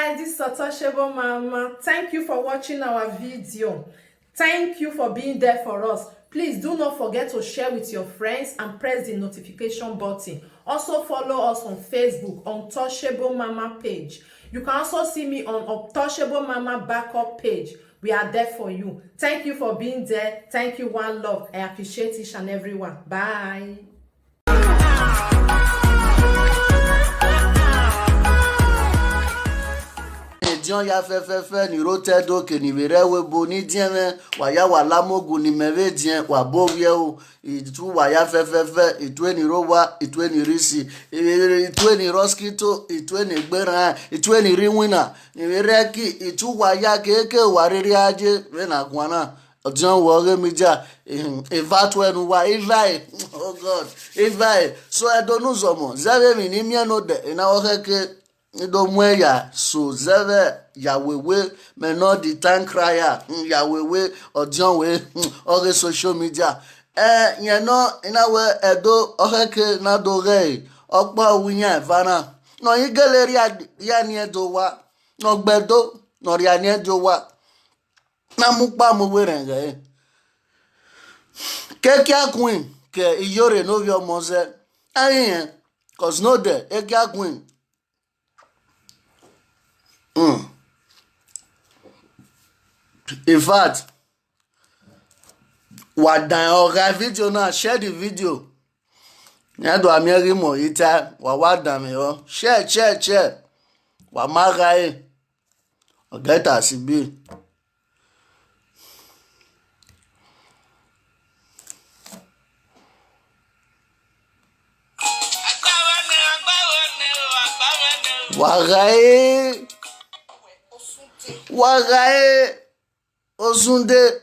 guys, this is Untouchable Mama. Thank you for watching our video. Thank you for being there for us. Please do not forget to share with your friends and press the notification button. Also follow us on Facebook, Untouchable Mama page. You can also see me on Untouchable Mama backup page. We are there for you. Thank you for being there. Thank you, one love. I appreciate each and everyone. Bye. Ya fefefe ni rotedo ke ni were webo ni dieme wa ya wala mogu ni meve dien wa bowie o itu wa ya fefefe itu ni rowa itu ni risi itu ni roskito itu ni gbera itu ni riwina ni were ki itu wa ya keke wa riri aje we na kwana John wo mi ja evatwenu wa evai oh god evai so I don't know zomo zave mi ni miano de na wo keke Idomweya so zeve yawewe me not the tank crier yawewe Odionwere all social media you know in our edo oheke na doge okpa winya vana no igeleri ya ni edo wa no gbedo no ri ani edo wa na mupa mo were nge kekia queen ke Iyore no vi omoze ayin cause no de ekia queen. In fact, what the video now, share the video. Nya do amieri mo ita wa dame yo. Share. Wa magae. O get asibi. Wagae Osunde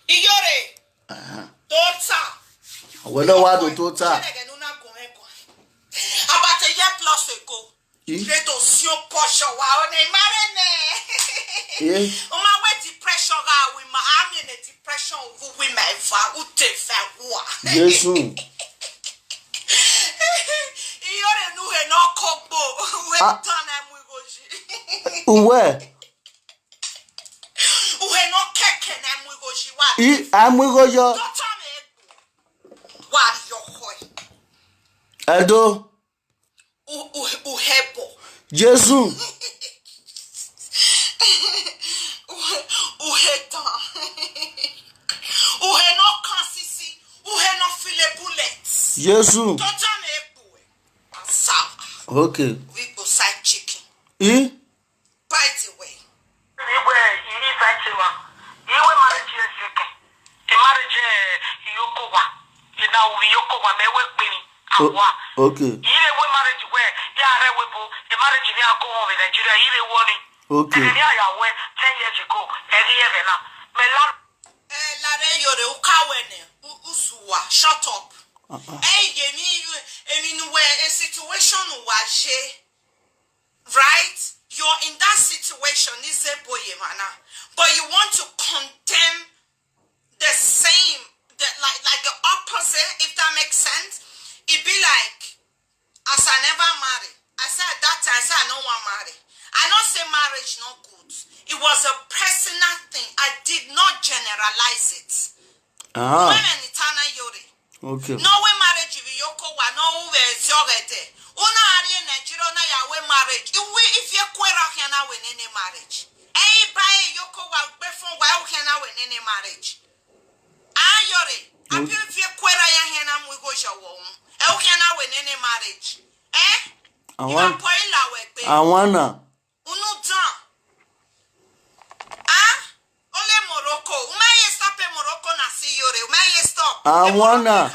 Iyore Tota Welo wa do Tota Abate ye plus ago Leto sio posho wa one marene O ma we depression ga we ma am in a depression of women fa ute fa wa Yesu Iyore nu he no kobo we turn am we go Uwe no keke na mwigoji wa amwigojo wa yo hoy Edo uhebo Jesu uheta no kansisi no file bullets Jesu totame ebu asa okay we go side chicken by the way okay. Marriage where the marriage in Nigeria, okay. 10 years ago, shut up. A situation was right? You're in that situation, but you want to condemn the same, like the opposite, if that makes sense. It be like, as I never marry. I said at that time, I said I don't want marry. I don't say marriage not good. It was a personal thing. I did not generalize it. Women eternal Iyore. Okay. No way marriage if you go no way is already. Una are in Nigeria na ya we marriage. If you kwera hena we any marriage. Hey buy yoko wa before wa hena we any marriage. Iyore. Abi if you kwera ya hena mu go shawo. Hena we any marriage. I wanna. Unu dan. Ole Morocco. Umaye stop Morocco na si Iyore. Umaye stop. I wanna.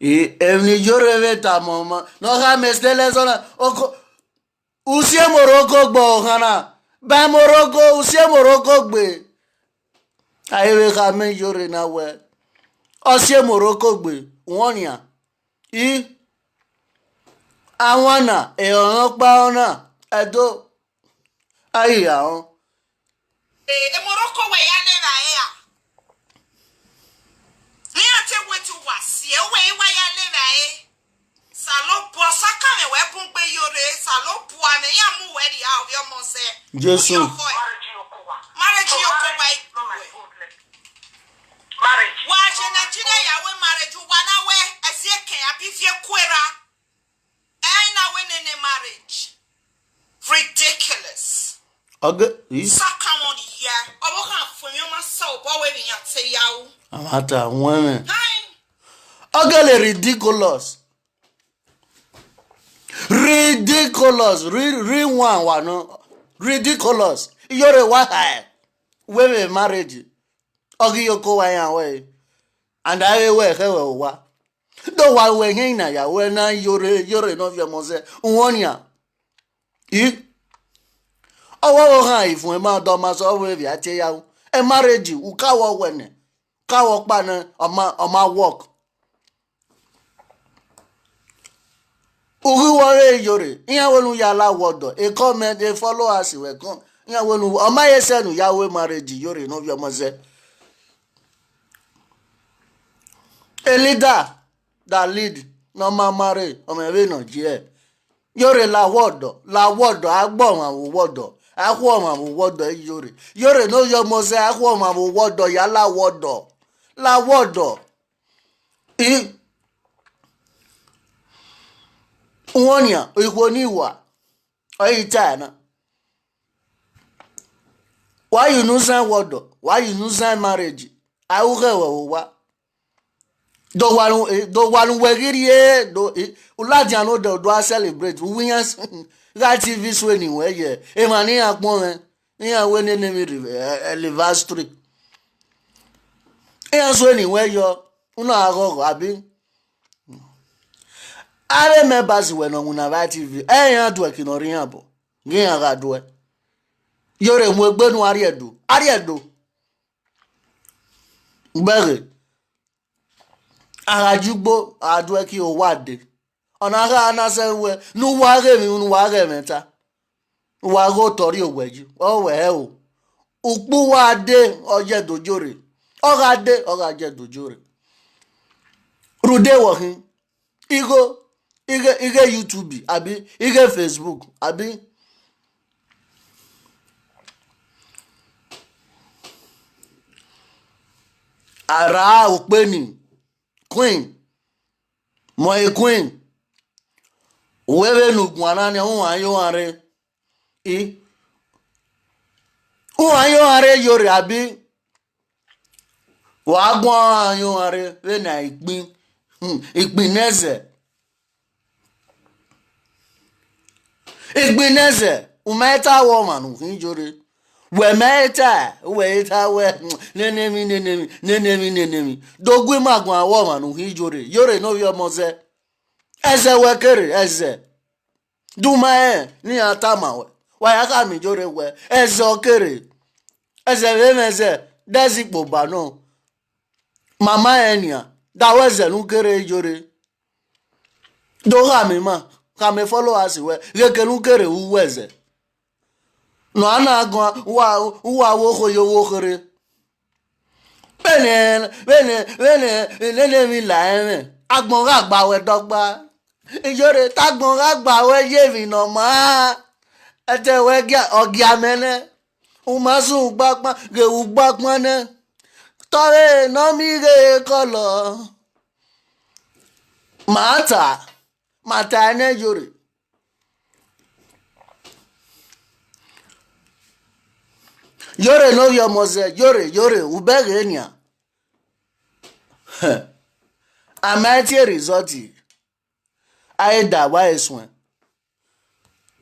Evni Iyore veta mama. No ha mesdele zona. Oko. Usie Morocco gbo hana. Ba Morocco usie Morocco gbe. Ayewe ka me Iyore na we. Osie Morocco gbe. Wonia. Awana e on pa ona. Edo. Ayi ya on. Morocco we ya le ra Jesus. Marriage why Nigeria yawe marriage wana we asieke abifie kwera na win in marriage ridiculous Okay, is saka on here obo kan fun mi o ma so bo we bi yan te yawo amata women. hi Okay, ridiculous. Ridiculous. Real one no. Ridiculous. Iyore why women marriage. Okay, you go away. And I will have wa. Do wa we hina ya we na Iyore no via mose. Uonia. Owo ha ifun e ma do ma so we via te ya. E marriage u ka wo wene. Ka wo pa na o ma work. Uruwore Iyore. Iya wonu ya la wodo. E comment e follow us we come. Iya wonu o ma yesenu ya we marriage Iyore no via mose. A leader that lead no ma marry o me we no je. Iyore la wodo agbon ma wodo. Akwo ma wodo Iyore. Iyore no yo mo se akwo ma wodo ya la wodo. La wodo. Uonia ikwoniwa. Oitana. Why you no sign wodo? Why you no sign marriage? I will go wa. Do one wegirie do uladia no do celebrate we yan that TV so anywhere here e ma ni apon me yan we ne mi anniversary e yan so anywhere yo una agogo abi are members we no una that TV e yan do ki no ri yan bo ngi yan ga do Iyore mu egbenu ariedo gbere arajugbo adwe ki o wade ona ga na se we nu wa ge meta wa go tori oweju o we o upu wa de oje dojore o ga je dojore rude wo hin ige YouTube abi ige Facebook abi ara openi Queen, my queen. Wewe nugwana ni ayo are. Ayo are Iyore abi. Wa gwan ayo are we na ìpín. Ìpín neze. Ìpín neze. Umeta woman Iyore. We meta we nenemi dogwe magwa woman Iyore no yo moze eze wekere eze duma ni atama wa ya ka mi Iyore we eze okere eze we meze dezikpo bano mama enia da weze nu kere Iyore do ha mi ma ka me follow us we geke nu kere u weze no ana agwa wa wo yo wo kere bene mi la eme agbon ga gba we dogba Iyore tagbon ga gba we ye mi no ma ete we ogia mene o ma sun gbapa ge u gbapon ne tore no mi ge kolo mata ne Iyore Iyore no yo moze Iyore ubege nia amati result aida wa esun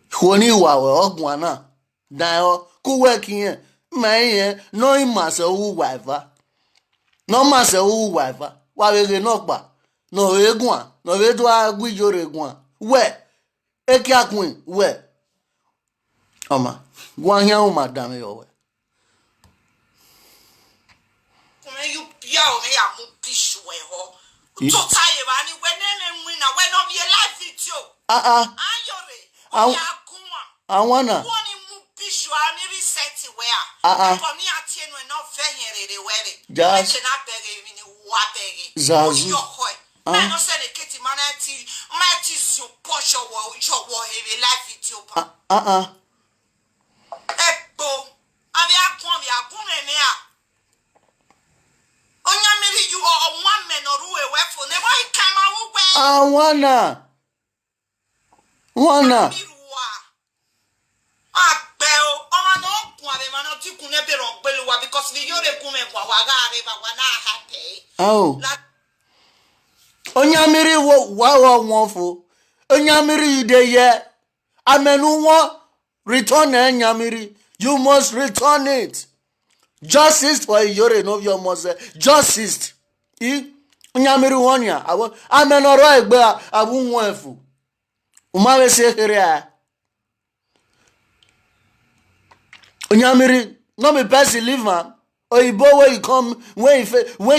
khoni wa ogun na dan ku we kiyen mayen no imase wu wifa no mase wu wifa wa wege no pa no egun no we do agbu Iyore egun we eki akun we oma gwan yan o madam yo we you yo me am bishu we ho to tie ba ni we ne win na we no be live video Iyore o ya kunwa awana woni mu bishu ani reset we a ko ni atie no fe here we just na bege ni wa bege zazu yo ho na no se ne keti manati so posho wo he live video pa Abi akwa bi akune me a. Onyamiri you or one man or ruwe wefo. Ne boy kama uwe. Wana. Because the Iyore kume kwa wagare ba wana happy. Oh. Onyamiri wa wonfo. Onyamiri ide ye. Amenu won return Onyamiri. You must return it. Justice for Iyore no your must justice. Onyamiri won ya. Amenu ro egbe abu wonfo. Umawe se kere. Onyamiri no be person leave man. Oyibo where you come when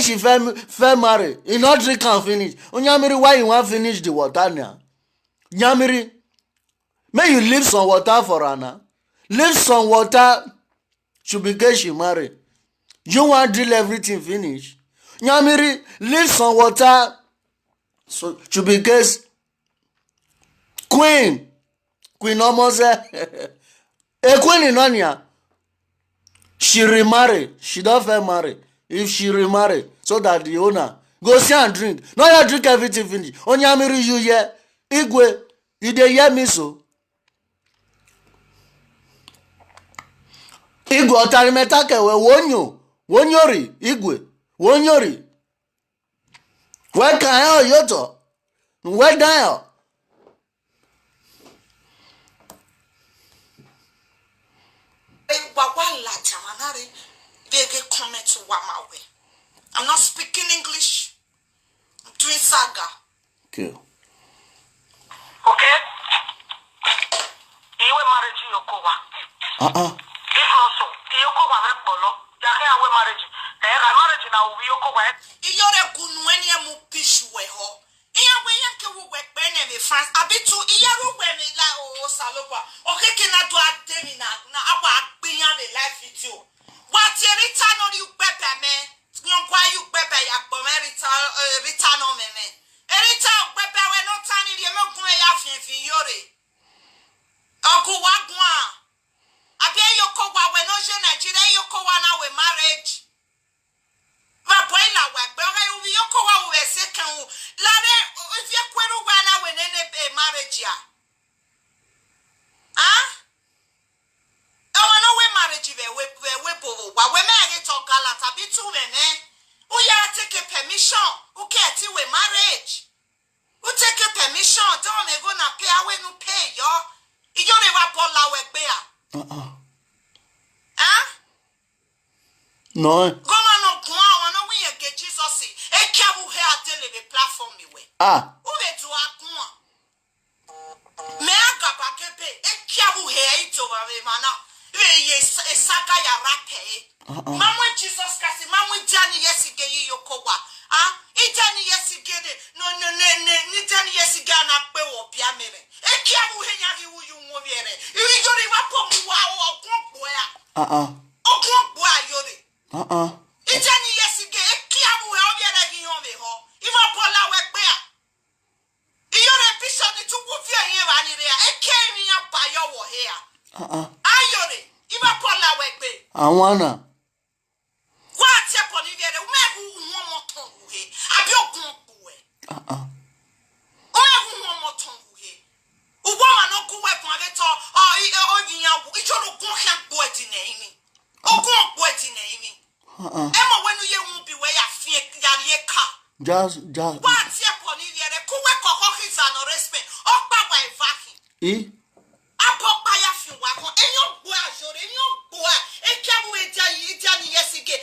she fell marry. He not drink and finish. Onyamiri why you want finish the water now? Nyamiri, may you leave some water for her now. Leave some water. She became she marry. You want drill everything finish. Nyamiri, leave some water. So she became queen. Queen almost a queen in Onya. She remarry. She don't fair marry. If she remarry, so that the owner go see and drink. Now you drink everything finish. Onyamiri you here. Igwe, you dey hear me so? Igwe otarimetake we wonyori, Igwe, wonyori. We kan yo yoto. We dan. I'm not speaking English. I'm doing saga. Okay. Okay? Iwe marriage yokowa. If also, yokowa repolo. Yake awe marriage. Ega marriage na ubi yokowa. Iyore kunwenye mu pishwe ho. Iyawe yanke uwe bene me France. Abitu iyaru we me la o saloba. Okeke na do atemi na akwa akpinya me life with you. What you return on you pepe me? Nyonkwa you pepe yakbo me return on me. Erita pepe we no tani die me kun ya fin Iyore. Oku wagwa. Abi yokowa we no je Nigeria yokowa na we marriage. Va poila we be we yokowa we second. Lare if you kweru we na we nene marriage ya. Marriage we bovo wa we me talk galant abi tu me who ya take permission who get we marriage who take permission don't even na pay awe no pay yo you never ball la we pe no go man no kwa no we get Jesus e kia bu he atele the platform me we who we do akwa me aga ba kepe e kia bu he ito ba me mana saga ya rape. Mama Jesus Christ, Mama Jani yesige yokowa. Ijani yesige no ni Jani yesige na pe wo bia mere. Ekia bu henya gi wu yu mo biere. Iyore wa po mu wa okunpo ya. Okunpo ayore. Ijani yesige ekia bu he obiere gi yon me ho. Iwa pola we pe a. Iyore bishop ni tu wo fi yen wa ni re a. Ekia mi ya ba yo wo he a. Iyore Iba pola wegbe. Awana. What upon Iyore? Umehu one ton uhe. Abi ogun buwe. Umehu one ton uhe. Uwa no kuwe pwageto. Oyinya. Ichoro gun hem bueti neimi. Ogun bueti neimi. Ema wenu ye umbi we ya fie yariye ka. Just. What upon Iyore? Kuwe kokokiza no respect. Okpa wa evaki. Apopa ya fi wa kon enyo gbo ajore enyo gbo ekiabu eja ni yesige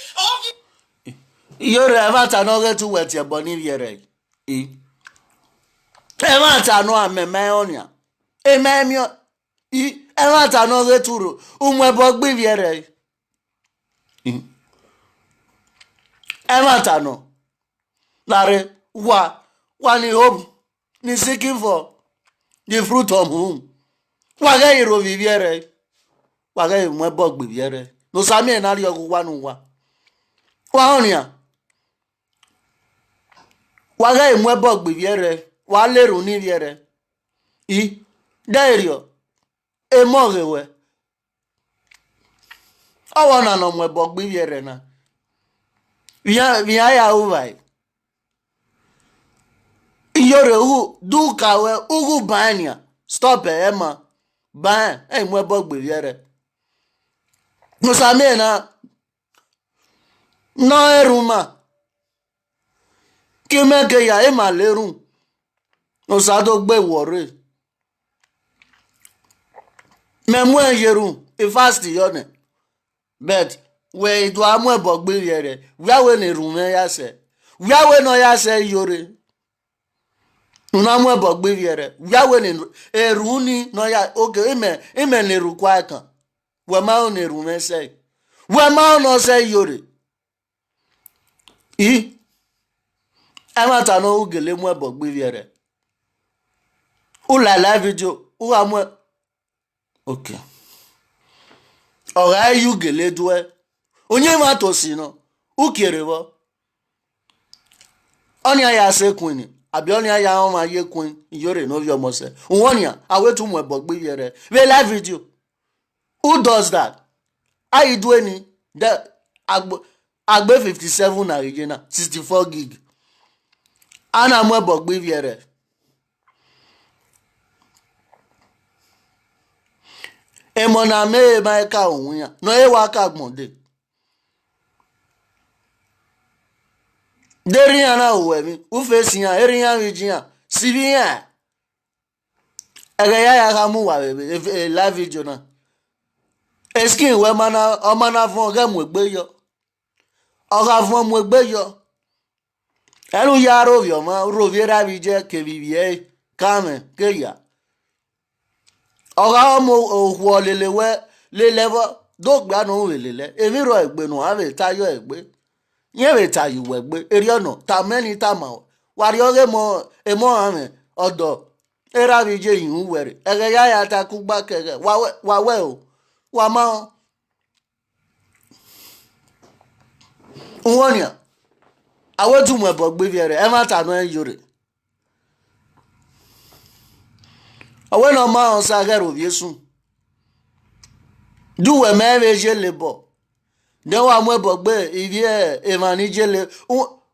Iyore eva ta no get to wet your boni Iyore eva ta no ameme onia ememio eva ta no get to umwebo gbe Iyore eva ta no lare wa ni hope ni seeking for the fruit of whom waga iro viviere waga mwe bog viviere no sami na ri ogu wanu wa onia waga mwe bog viviere wa leru ni viere dairio emogewe Awana no mwe bogbi Iyore na. Via ya uvai. Iyore u du kawe ugu banya. Stop Emma. Ban mwe bogbi Iyore. Musame na no eruma. Kimeke ya ema lerun. Osado gbe wore. Memwe yeru e fast yone. But we do amwe bogbi Iyore. Wia we ne rume ya se. Wia we no ya se Iyore. Una mwe bogbi Iyore. Wia we ne eruni no ya okay ime ne ru kwa kan. We ma o ne rume se. We ma no se Iyore. Amata no ugele mwe bogbi Iyore. Ula live video u amwe okay. Ora yu gele duwe. Onye ma to si no. Ukere bo. Onya ya se queen. Abi onya ya o ma ye queen. Iyore no vi omo se. Uwonya awetu mwe bogbi Iyore. We live video. Who does that? How you do any? That agbe 57 na regional 64 gig. Ana mwe bogbi Iyore. Emona me ma ka ohun ya. No e wa ka gbonde. Derian na owe mi. U face yan erian region. Sibian. Egeya ya ka mu wa bebe live video na. Eskin we mana o mana fun ge mu egbe yo. O ga fun mu egbe yo. Enu ya rovio ma roviera bije ke bibie kame ke ya. Oga mo ohwo lelewe lelewo dogba no welele. Emi ro egbe no ave tayo egbe. Yen we tayo egbe eri ono ta meni ta ma. Wari oge mo emo ame odo era bije yin were. Ege ya ta kugba kege wa we o. Wa ma Uwonya awetu mwe bogbi Iyore e ma ta no Iyore. Awe no ma on sa gero viesu. Du we me be je lebo. De wa mwe bogbe ivie e ma ni je le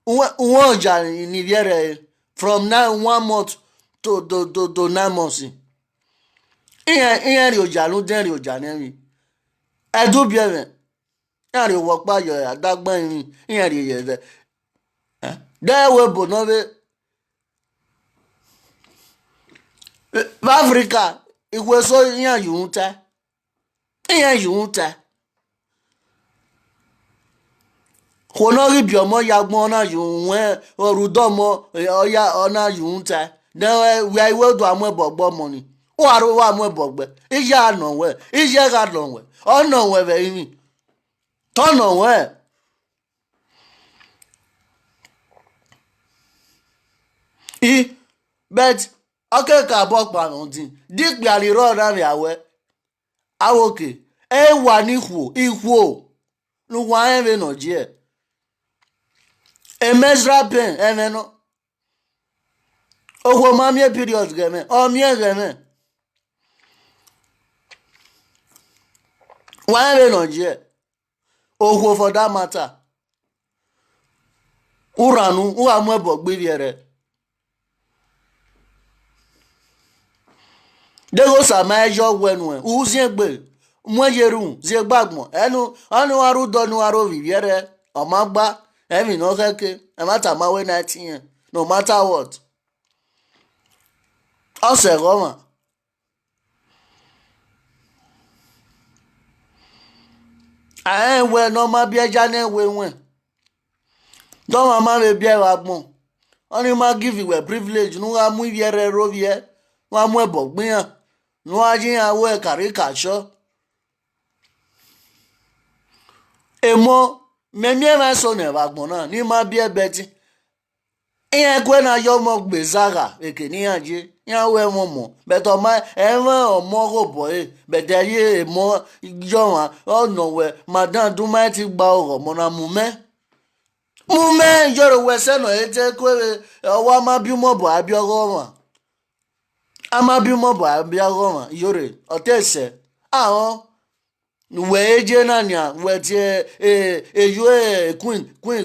won ja ni Iyore from now 1 month to 9 months. Iyan ri oja lu den ri oja ni mi. E du bi e iyan ri wo pa yo adagban mi iyan ri ye de. De we bo no be Africa ikwe so yan yunta. Yan yunta. Kono ri bi omo yagbon na yun orudomo oya ona yunta. Den we iwe do amu ebogbo mo ni. O aro wa amu ebogbe. Ije anon we. Ije ga lon we. Ona we be yin. Tono we. But okay ka bo pa ntin dik bi ali ro na mi awe awoke e wa ni ihu nu wa en no je e measure pen en no owo ma mi period game o mi game wa en no je owo for that matter uranu u amu ebogbi Iyore. Dego sa ma ejo wenwe uziegbe mweyeru ziegbagbon anu aru do nu aru Iyore o ma gba emi no keke e mata ma we 19 no matter what o se goma we no ma bi eja na we wen do ma be bi e wa gbon oni ma give you privilege nu ga mu Iyore rovie wa mu ebogbin no ajin awe caricature emo memie ma so ne bagbon na ni ma bi ebeti iyan kwe na yo mo gbe zaga ekeni aje yan we mo mo beto ma ewan omo robo bete ye emo yo wa ono we madan du ma ti gba oro mo na mu me Iyore we se no ete kwe owa ma bi mo bo abi oro ama bi mo bo abi oro Iyore otese ahon we je na nya we tie eyo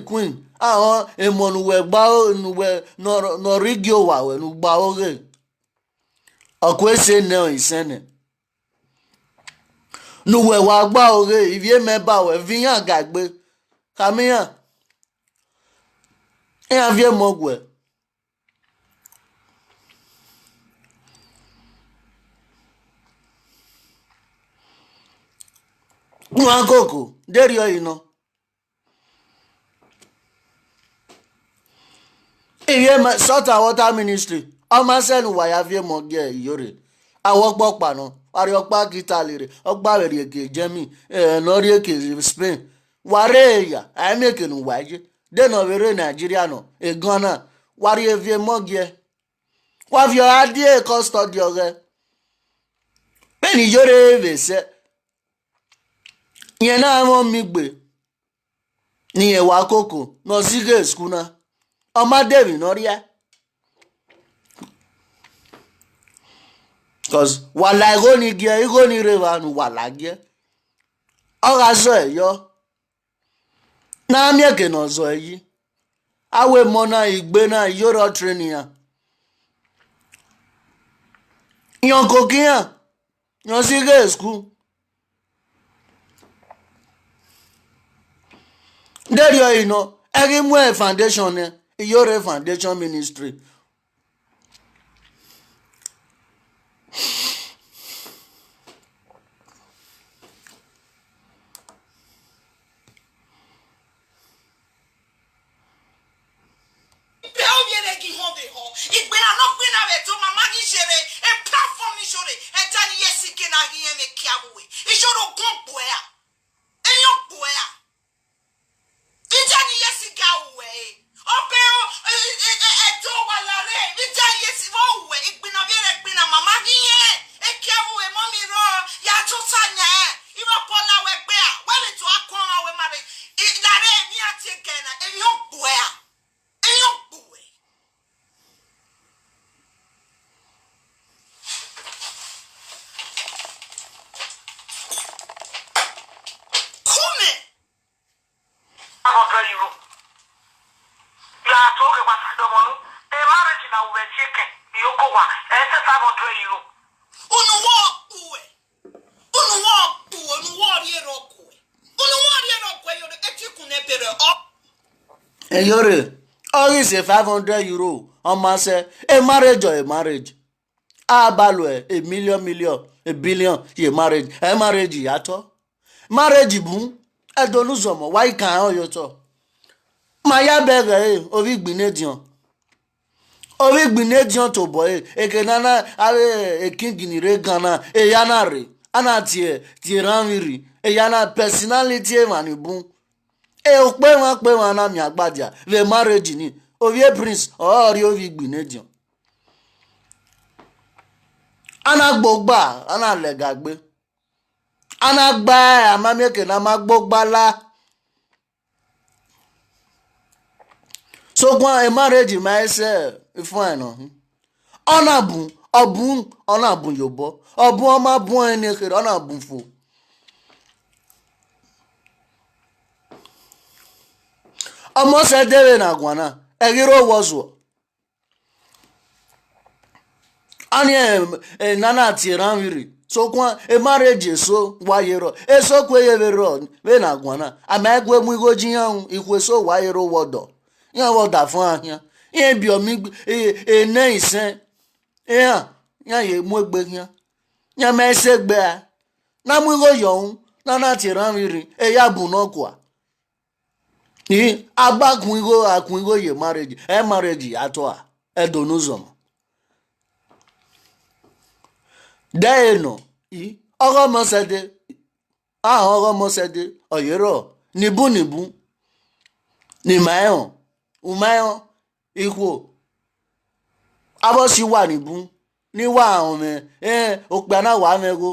queen ahon emonu we gba nu we no rigio wa we nu gba oge okwese ne isene nu we wa gba oge ivie meba we viyan gagbe kamiyan e avie mogwe nwa koko deri oyino ivie salt and water ministry omasenu wa ya vie moge Iyore awogbo pano ari opa kitalire ogba were eke Germany nori eke Spain ware ya ameke nu waje de no were Nigeria no e Ghana wari evie moge wa vie adie custody oge pen Iyore vese yen na mo migbe ni e wa koko no sige skuna ọma devi noria cause wala igo ni reva nu wala gie ọga zo eyo na mieke no zo eyi awe mona igbe na Iyore training ya yon kokiya yon sige school there you know egi mwe foundation ne Iyore foundation ministry Iyore all is a 500 euro ọma se a marriage or a marriage abalue a million a billion ye marriage marriage yato marriage bu edonuzomo why kan oyoto ma ya bege ovi gbinedion to boy ekenana are king re gana e yanare ana tie ranwiri e yana personality manibu e o pe won na mi agbadia le marriage ni ovie prince ori ovi gbinedion ana gbogba ana legagbe ana gba amameke na magbogba la so kwa a marriage myself fine no ona bun yobo obun oma bun ene kere ona bun fo omo se dere na gwana egiro wozo ani nana tiran wiri so kwa a marriage so wayero eso kweyevero we na gwana amagwe mu igoji yan ikwe so wayero wodo yan woda fun ahian yan bi omi ne isen yan ye mu egbe yan ma ese gbe a na mu igo yohun nana tiran wiri ya bu no kwa ni agbakun igo ye marriage ato a edonuzom deno ọgọmọsẹdẹ ọyẹrọ nibu ni mayon ikwo abọsi wà nibu níwà àwọn òpè náà wà mẹ́go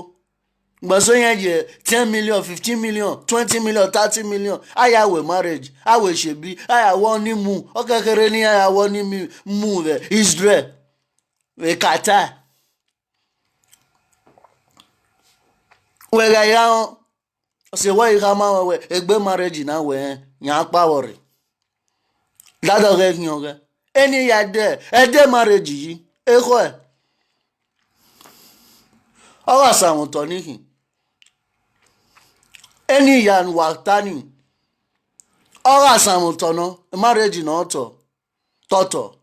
gbọ̀nsọ́ yẹn jẹ́ 10 million 15 million 20 million 30 million ayàwó marriage àwọ̀ ìṣèbí ayàwó ní mú ọ̀kẹ́kẹ́rẹ́ ní ayàwó ní mú rẹ̀ Israel Qatar wẹ̀rẹ̀ ya wọn se we kama we egbe marriage na we nya pa wori dado ge nyoge eni ya de marriage yi eko e awa samu to nihi eni ya waktani awa samu to no marriage no to toto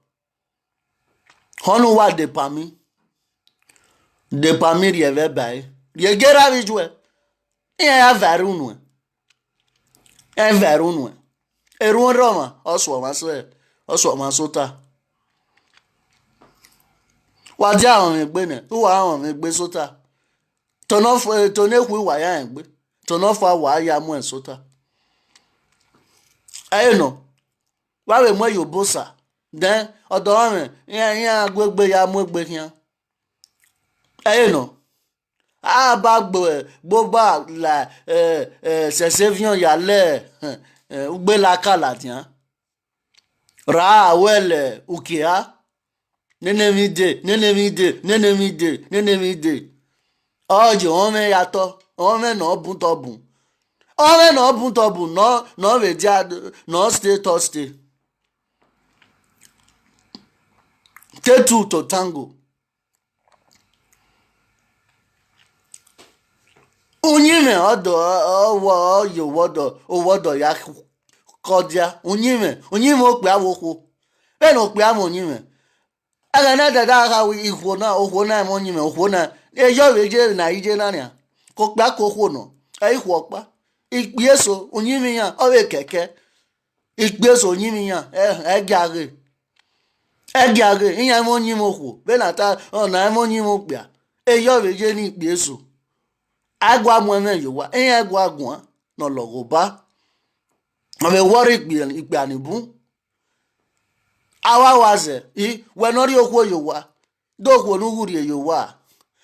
honu wa de pami rieve bai riegera bijwe ya varunwe erun roma oswo masota wadi awon egbe ne uwa awon egbe sota tonekwu wa ya egbe tonofo wa ya mu sota ayeno wa we mo yobosa den odo ame yan agbegbe ya mu egbe kian ayeno ba gbo la sesevion ya le ugbe la kala tian ra wele ukia nenemide ojo ome yato ome no bun to bun no we dia no stay Thursday take two to tango unyime odo owo owodo ya kodia unyime okpe awoko be no okpe am unyime aga na dada ha wi ihwo na mo unyime ohwo na ejo weje na ije na ria ko pe akoko no ihwo opa ikpieso unyime yan owe keke ikpieso unyime yan egare iyan mo unyime ohwo be na ta na mo unyime okpe ejo weje ni ikpieso agwa mweme yowa agwa agwa no logoba ame wori ikpe anibu awa waze wenori okwo yowa dokwo nuhuri yowa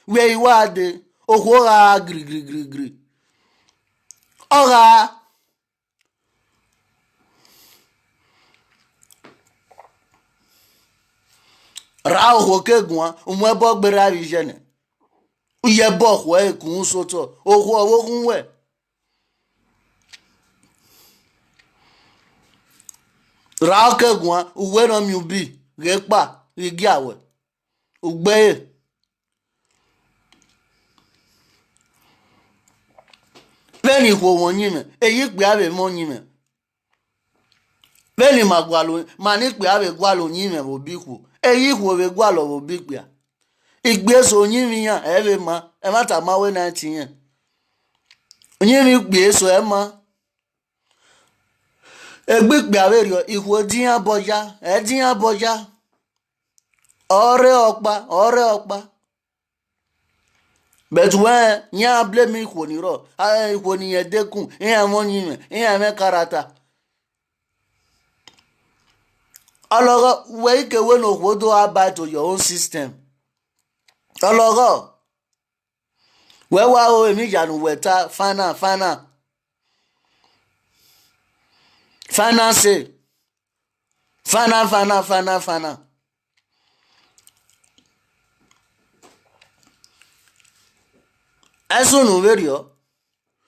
we iwa de okwo ga gri oga ra okwo kegun umwe bo gbere ari jene uye bo kwo ekun soto okwo owogun we ra kegun uwe no mi ubi repa igi awe ugbe beni kwo won yin me eyi pe abe mo yin me beni magwalo mani pe abe gwalo yin me obi kwo eyi kwo be gwalo obi pe igbeso yin mi yan ebe ma e mata ma we 19 yan yin mi gbeso e ma egbe aberio ikwo dian boja ore okpa but when yan blame ikwo ni ro ikwo ni yen dekun yan mo yin me yan me karata ologo we ike we no kwodo abide to your own system ologo we wa o emi janu weta fana say fana esunu verio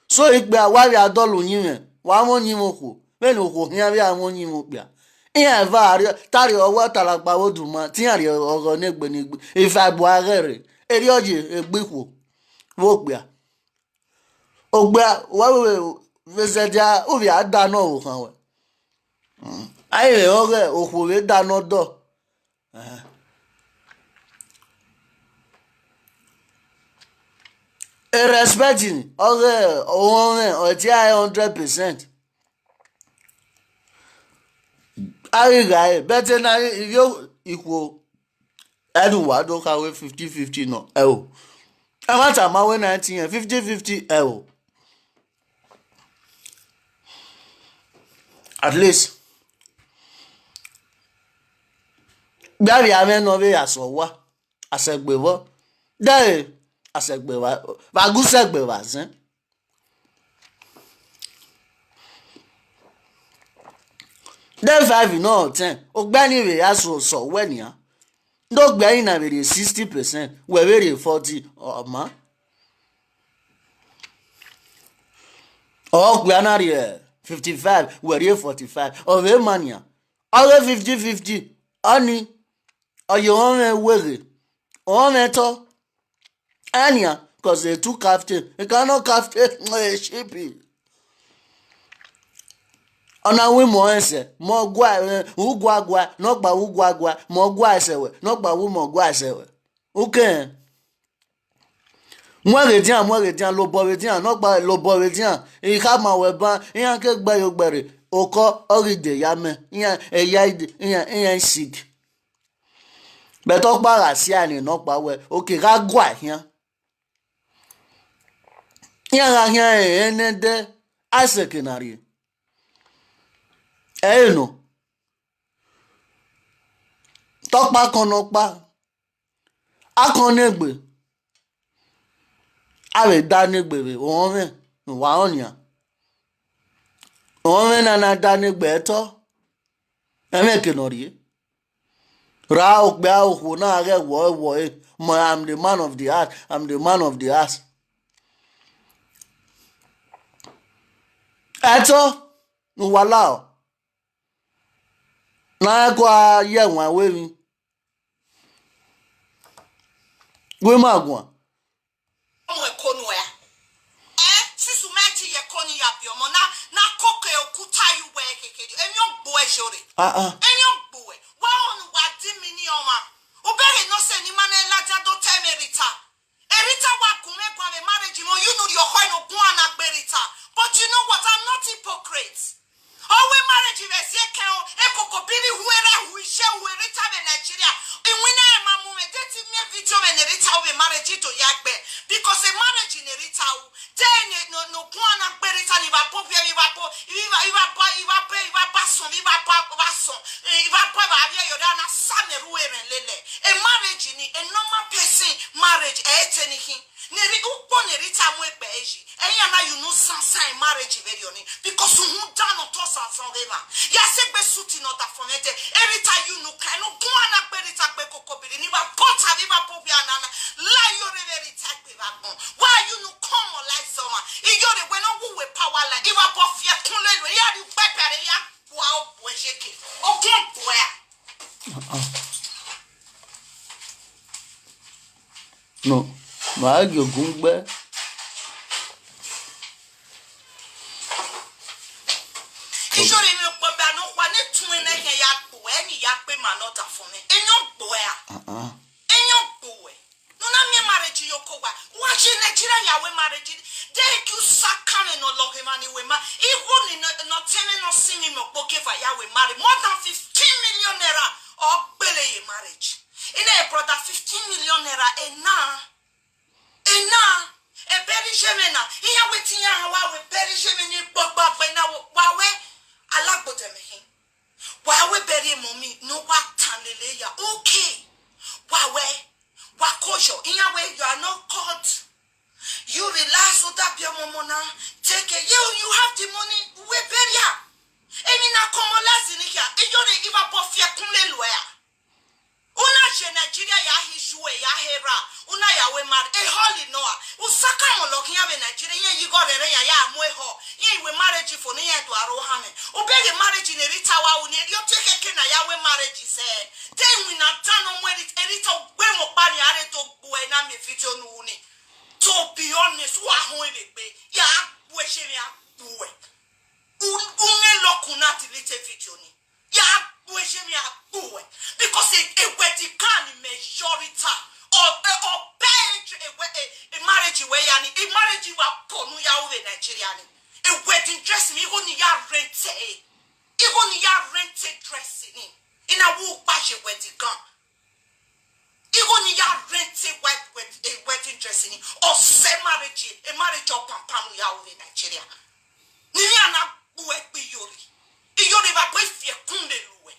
so igbe awari adolu yin me wa mo yin mo ko me no ko hin abi awon yin mo pia iya va ari tari owo talagba oduma ti ari ogo negbe ifa bu agere eri oje egbekwo wo pia ogba wa we vesedia obi ada no wo kan we aye oge okwo we da no do respecting oge owo o ti 100% aye guy better na yo ikwo edu wa do ka we 50-50 no o amata ma we 19 50-50 o at least gbari ame no be asowa asegbewo de asegbewa bagusegbewa zen de 5 no 10 ogbani we aso so wenia ndo gbani na be 60% we be 40 ma Oh, we are not here. 55, we're here 45. Of a mania. Other 50-50. Annie. Or you on a way. On a to. Anya. Because they two captain. They cannot captain sheepy. Ona we mo ese mo gwa ugwa no gba ugwa mo gwa esewe no gba wu mo gwa esewe uke mo re dian lo bo re dian no gba lo bo re dian e ka ma we ban yan ke gba yo gbere oko oride ya me yan eya yan sick be to para si ani no pa we oke ga gwa yan ra yan enede asekinari no tọpa kan nọpa akọnegbe awe danegbere òun wà ọ̀nìyàn òun nana danegbe ẹtọ ẹmẹkẹnà rí ra òpè àwòkù náà rẹ wọ mọ I'm the man of the house I'm the man of the house ẹtọ wàhálà ọ náà kó ayé ẹwọn awérin we magwa Omwe kono ya. Sisu mechi ye koni ya biomo na koke okuta yuwe kekedi. Enyo boe jore. Enyo boe. Wa onu wa dimini oma. Ubere no se ni mane laja do temerita. Erita wa kume kwa me marriage mo you know your hoy no gwa na berita. But you know what, I'm not hypocrite. Owe marriage we se kan e kokobiri huere huishe huerita be Nigeria. Inwina e mamu me deti me video me nerita we marriage to yagbe because a marriage in erita u then no kwana berita ni ba popia mi ba po iba son iba ba bia yoda na sameru e lele a marriage ni a normal person marriage e etenihin neri upo nerita mu egbe eji eya na you know sansan marriage very oni because who down to sansan rema ya segbe suti no da fonete erita you know kan no kwana berita pe kokobiri ni ba pota ni ba popia nana la Iyore very type ba bon why you no come like someone Iyore when no who we power like iwa bo fia kunle lo ya di pepere ya wa o bo jeke o kun boya no ma gi ogun gbe Iyore mi po ba no kwa ne tun ene ya bo eni ya pe ma no da fun mi enyo boya enyo bowe no na me marriage yokowa wa je Nigeria ya we marriage dey you sakane no loke mani we ma even no tene no simi mo poke fa ya we marry more than 15 million naira or bele ye marriage in a brother 15 million naira ena e beri jemena iya wetin ya wa we beri jemeni gbogbo na wa we alagbote mehin wa we beri momi no wa tanlele ya okay wa we wa kojo iya we you are not caught you relax so that your mama take it you have the money we bury ya emi na komolazi ni ya Iyore iba bo fie kunle loya una je Nigeria ya hisue ya hera una ya we mar e holy noa usaka mo lokin ya be Nigeria ye go rere ya amu e ho ye we marriage for ni ya to aro ha me obege marriage ni rita wa uni dio take ke na ya we marriage se then we na tano mo erita we mo pa ni are to buwe na me video no uni. To be honest, who are home ya question ya buwe. Unge lokuna tilite fitioni. Ya question ya buwe. Because a wedding majority or a marriage where yani a marriage wa ponu ya uwe Nigeriani. A wedding dress me even ya rente. Even ya rente dressing in a woo pashe wedding gun. Even ya rented wedding dressing or say marriage, a marriage of Pampanu Yahweh Nigeria. Niana Buek Iyore. Iyore va boy fie kunde luwe.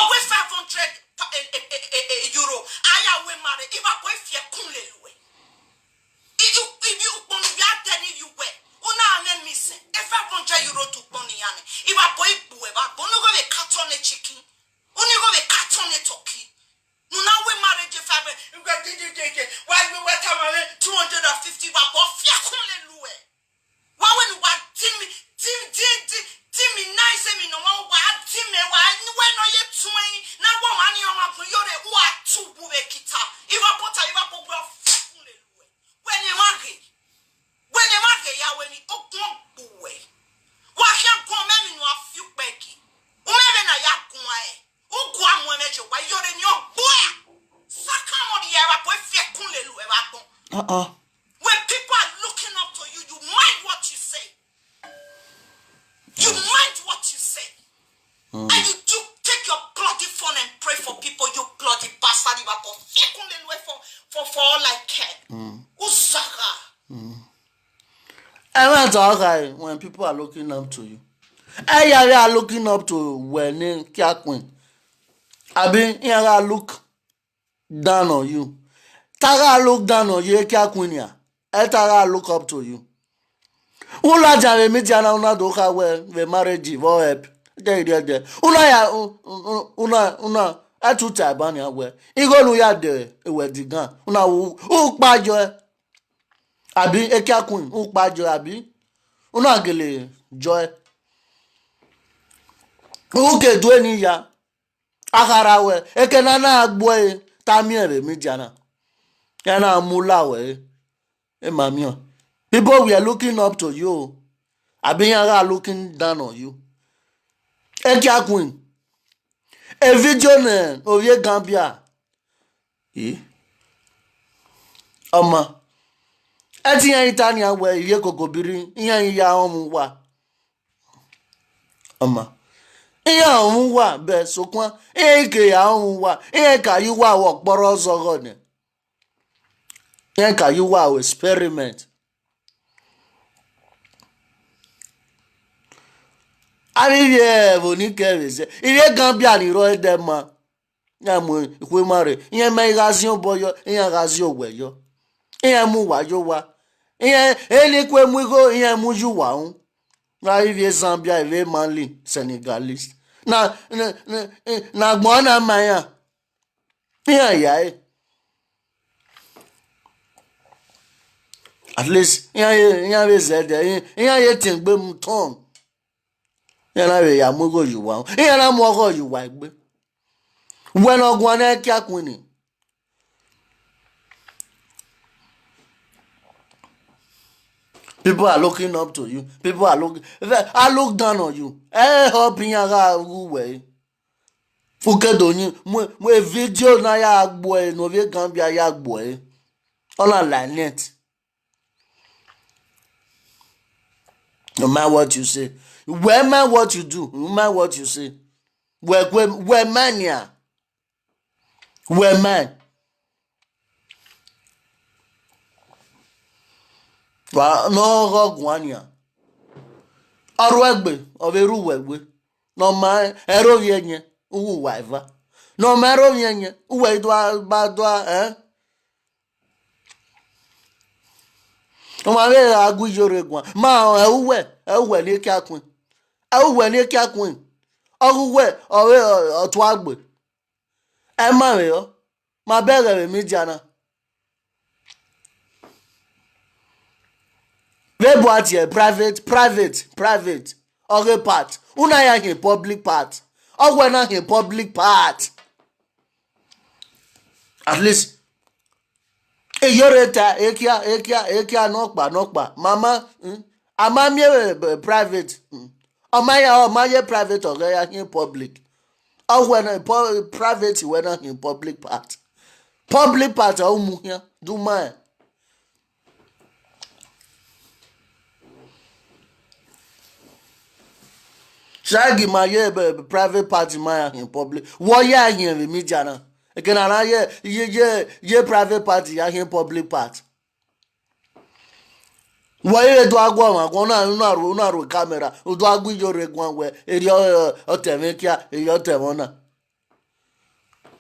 Over 500 euro. Aya we marry. If a boy fie kunde luwe. If you ponu ya deni you we. Una ane missing. 500 euro to poni yane. If a boy buwe ba bono go be carton chicken. Only go be carton turkey. No now we marriage 500. Why we were 250 but fia kunle luwe. When people are looking up to you, you mind what you say. You mind what you say. And you do take your bloody phone and pray for people, you bloody bastard. You are for all I care. Usaga. I want to ask when people are looking up to you. I are looking up to when Queen. I mean, I look down on you. Tara look down on you, Queen. Tara look up to you. Ula jare mi jana una doka we marriage vo help. There. Una atuta bani awe. Igolu ya de we digan. Una u pajo abi ekia Queen u pajo abi. Una gele joy. Uke do ni ya. Akara we ekena na agbo e tamiere mi jana. Yana mula we. E mamio. People we are looking up to you. Abinyara looking down on you. Ekia Queen. A video ne oye Gambia. Oma. Eti yan Itania we ye kokobiri. Yan ya omu wa. Oma. Iya omu wa be sokwan. Ike ya omu wa. Ka you wa work boro zogo ne. Ka you wa experiment. Arrive Vonikevise. Il est Gambia ni ro edema. Yamu ikwe mare. Iyan me gazion boyo, iyan gazio weyo. Iyan mu wa yo wa. Iyan elikwe mu go, iyan mu ju wa un. Arrive Zambia, il est Mali, Senegalese. Na gbona maya. Iyan ya At least iyan be zede, iyan ye tingbe mu ton. Yana we ya mugo yuwa. Yana mugo yuwa egbe. When ogwana Kia Queen. People are looking up to you. People are looking. I look down on you. Help in yaga way. Fuke doni. Mwe video na ya agboe. No ve Gambia ya agboe. Ola la net. No matter what you say. Where man what you do, no matter what you say. Where man ya? Where man? Wa no rogwania. Arwegbe, overu wegbe. No man ero yenye, uwu waiva. No mero yenye, uwe badwa No mare agu Iyore gwan. Ma ewe ni Kia Queen. Ewe ni Kia Queen. Oruwe otu agbe. E ma re yo. Ma bere mi jana. Vebo ati private. Ore part. Una ya hin public part. Ogwe na hin public part. At least Iyore ta ekia nokpa. Mama, ama mi private. Omaye private or in public. Or when private when in public part. Public part o here do mine. Shagi my private party my in public. What ya here with me jana? Again ana ye private party ya in public part. Why do I go na ro camera? Do I go Iyore gwan we eri otemekia eyotemona.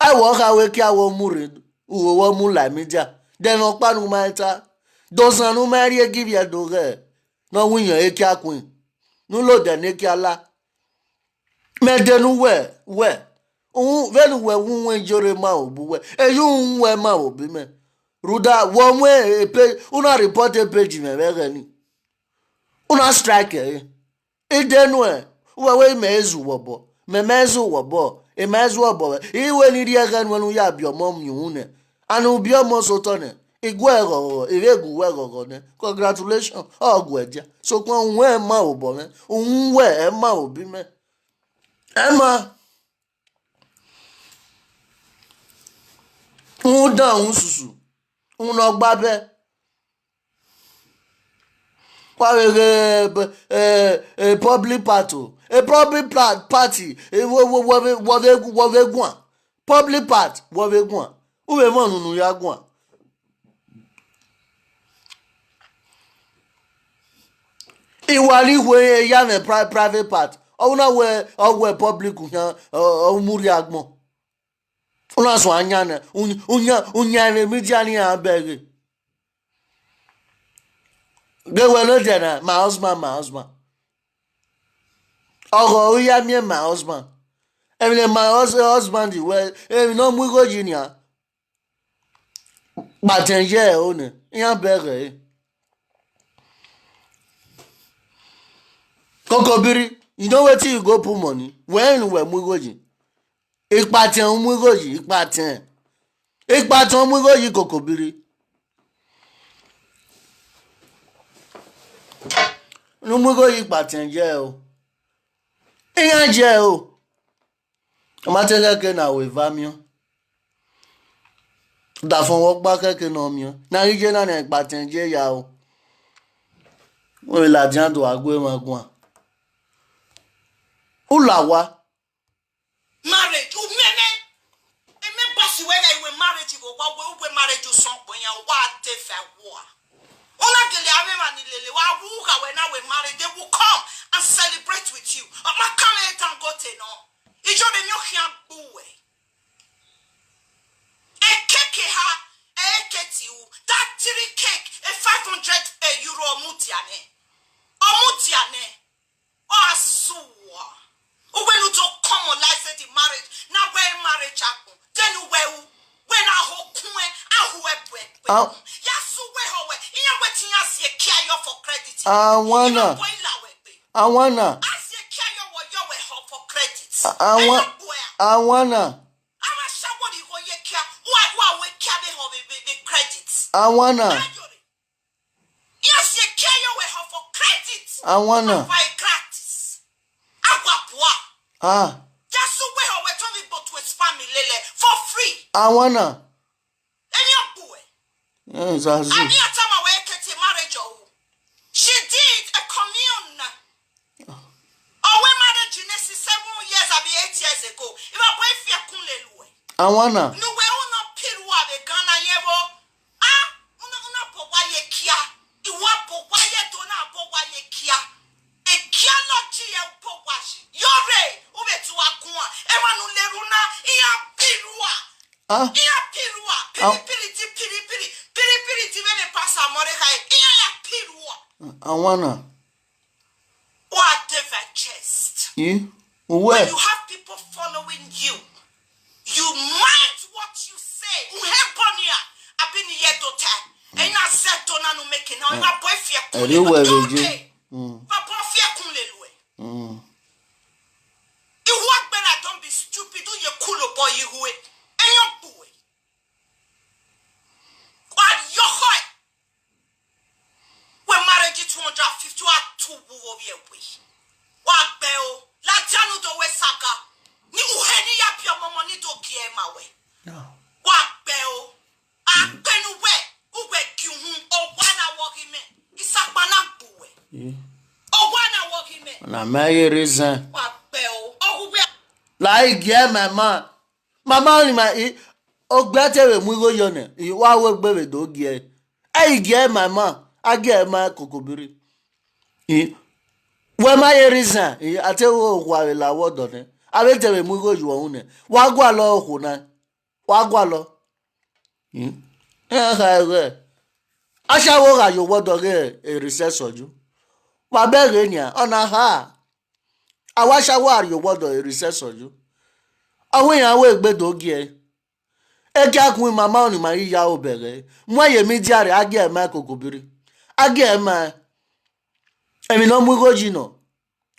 I walk away kia wo murid. Wo mu la media. Then okpa nu maita. Dosan nu mari give ya doge. No win your Kia Queen. Nu lo de ne kia la. Me de nu we. Velu we wen Iyore ma obu we. Eyu we ma obi me. Ruda one way una report a page me begani. Una strike denwe we mezu wobo. Me mezu wobo. E mezu wobo. Iwe ni ria gan wenu ya biomom yune. Anu biomo sotone. Igwego, iregu wego ne. Congratulations. Ogweja. So kwa unwe ma obo me. Unwe ma obi me. Emma. Uda unsusu. Uno gbabe. a public party. A public party. Wavegwan. Public part. Wavegwan. Uwe monu ya gwan. Iwali we ya me private part. Ona we public o muri agbon. Ona so anya na unya media ni abege. They were not there. My husband. Oh, yeah, me my husband. I mean, my husband, well, no, we go junior. But yeah, own yeah, berry. Kokobiri, you know where you go put money? When we go jin. Ik pattern, we go jin, ik pattern, we go jin, Kokobiri. No mo go yik patin je o. Iyan je o. Ma te keke na we va mi o. Da fon wo pa keke na mi o. Na ri je na na patin je ya o. O la jan do agwe ma gwan. O la wa. Marriage, o meme. E me boss we ga we marriage go wa we marriage so pon ya wa te fa wa. Ona gele amema ni lele wa wuka when now we married they will come and celebrate with you. Ma come here and go te no. Ijo de nyo hia buwe. E keke ha e keti u that 3 cake e 500 euro mutiane. O mutiane. O asuwa. When you to commonize the marriage, now where marriage happen. Then when I hope for credit. I wanna. Just where we told me to expand me lele for free. I wanna. Yes, I see. Marriage. She did a commune. Oh, we married Genesis 7 years, I'll be 8 years ago. If I boy fear kunle. I wanna. No, we all not pirwa the Ghana yevo. Ah, una po wa ye kia. Iwa po wa ye dona po wa ye kia. E kia no chi ye po wa shi. Iyore, ube tu akua. Ewa nu leruna iya pirwa. Iya pirwa. Piri when they pass our Mordecai. Iya pirwa. I wanna. Whatever chest. You? When you have people following you, you mind what you say. Uheponia. I've been here to tell. And I said, don't know making now. My boy fear kunle. My boy fear kunle. You work better. Don't be stupid. Do your cool boy you who it. And your boy. What your heart? When marriage is 250 or 2 of your way. What bell? La Janu do we saga. Ni uheni ya pia mama ni do gie ma we. No. What bell? A penu we. Uwe kiuhu. O wana wogime. Isakbana buwe. O wana wogime. Na my reason. What bell? O uwe. Like yeah, mama. Mama ni ma ogbetewe mu go yone. Wa wo gbere do gie. Gie mama. Age ma kokobiri. We ma reason. Ate wo wa la wodo ne. Abetewe mu go ju ohun ne. Wa gwa lo ohun na. Wa gwa lo. Ashawo ga yo wodo ge recession ju. Wa bere ni ona ha. Awashawo ari yo wodo recession ju. Awon yan we gbedo gie. Eke akun mama oni ma ya obere. Mo ye mi diare age ma kokobiri. Age ma emi no mu go jino.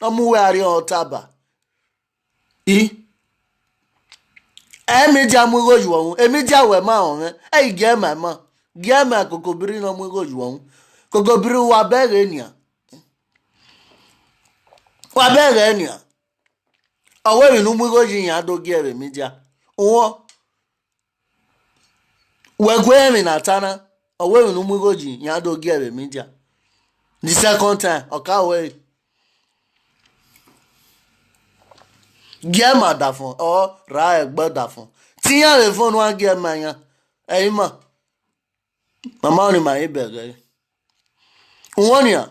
No mu we ari otaba. Emi ja mu go ju ohun. Emi ja we ma ohun. Ge ma ma. Ge ma kokobiri no mu go ju ohun. Kokobiri wa bere ni a. Wa bere ni a. Awe inu mu go jin ya do gere mi ja. Owo we gwe mi na tana. Awe inu mu go jin ya do gere mi ja. The second time, okay, Get my dafon or ra egbe dafon. Tiyan le phone wan get my yan. Hey ma. Mama ni ma ibe ge. Won ya.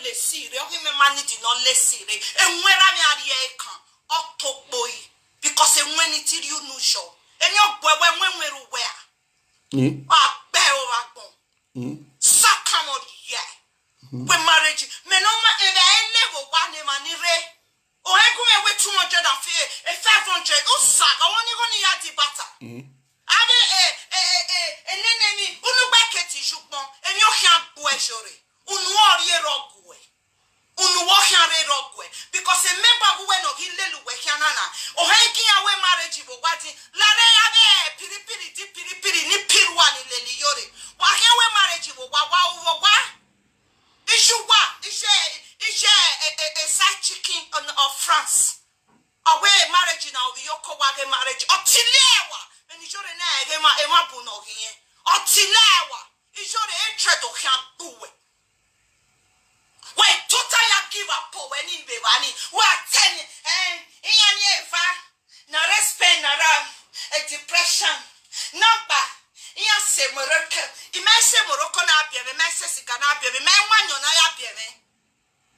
Le sire, o me mani di no le sire. E nwera mi ari e kan. O to boy because e nweni ti you no show. Eni ogwewe nwenweru we a. Ni. Ah, be o agbon. Sakamo ye. We marriage. Me no ma e be level one e mani re. O egu me we 200 and 500. O saga woni go ni ya di bata. Ade enenemi unu gbeketi jupon. Eni o kan bo e jore. Unu ori rogwe. Unu wo kan re rogwe because a member who went of hilelu we kanana. O heki awe marriage bo wati la re ya be piripiri ni pirwa ni leli yore. Wa kan we marriage bo wa. Is a side chicken of France. Away marriage now the yoko wage marriage. Otilewa. And is your na ema buno here. Otilewa. Is your hatred of him buwe. When totally give up when in Bevani, what 10 and Iyore na respect na a depression number. Iya Morocco. Imese Morocco na abia me mese sika na abia me wanyo na ya abia me.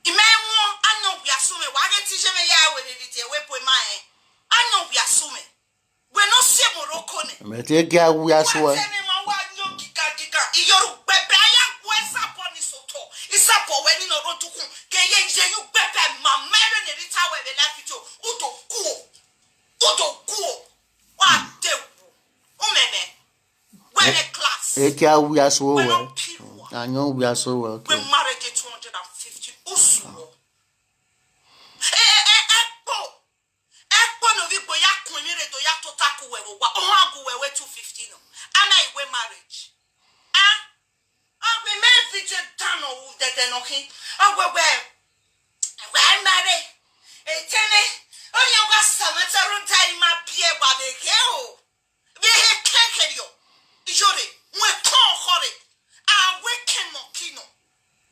Imenwo anyo biasume wage tije me ya we didi we po mai. Anyo biasume. We no se Morocco ne. Me te ga wi aso e. Tene ma wanyo kika. Iyore bebe ya kwesa poni soto. Isapo we ni no rotukun. Ke ye you bebe ma mere ne rita we be lafito. Uto kuo. Wa de umeme. When a class. Eka wi aso When we. on people. Anyo wi aso we. We married at 250. Usuo. Ekpo no vi boya kunire to ya totaku we wa. Ohagu we 250 no. Ana iwe marriage. We may feature tano de no hin. We married. Tene. Only you got some time my pie wa de keo. We he yo. Iyore, we ton hore. We kemokino.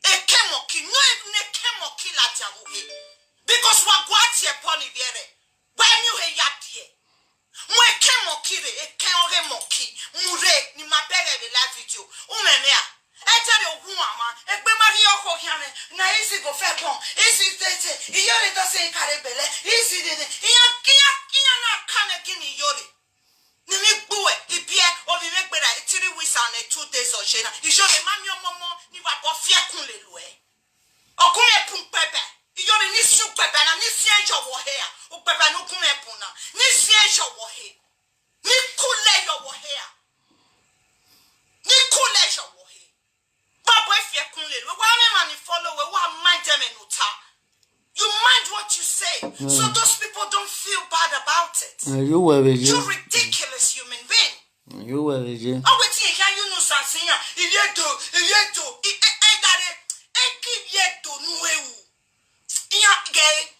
Kemoki, no ne kemoki la jamuhe. Because wa gwati e poni viere. When you he yadie. We kemokire, kenore moki. Mure, ni mabere de la video. Umemea. Ejere ohuama. Egbe mari yoko hiane. Na Izzy go fe bon. Izzy tete. Iyore to se karebele. Izzy dede. Iya na kane gini Iyore. Nimi buwe ibie obi megbera 3 weeks and 2 days or jena Iyore mami omomo ni wa bo fie kun le lo e okun e pun pepe Iyore ni su pepe na ni si enjo wo he a o pepe no kun e pun na ni si enjo wo he ni kule yo wo he a ni kule yo wo he babo e fie kun le lo wa me man follow we wa mind them enuta. You mind what you say, so those people don't feel bad about it. You ridiculous human being. You were it. Oh, wait here, can you know something? Iyore, keep yet to know. Iya gay,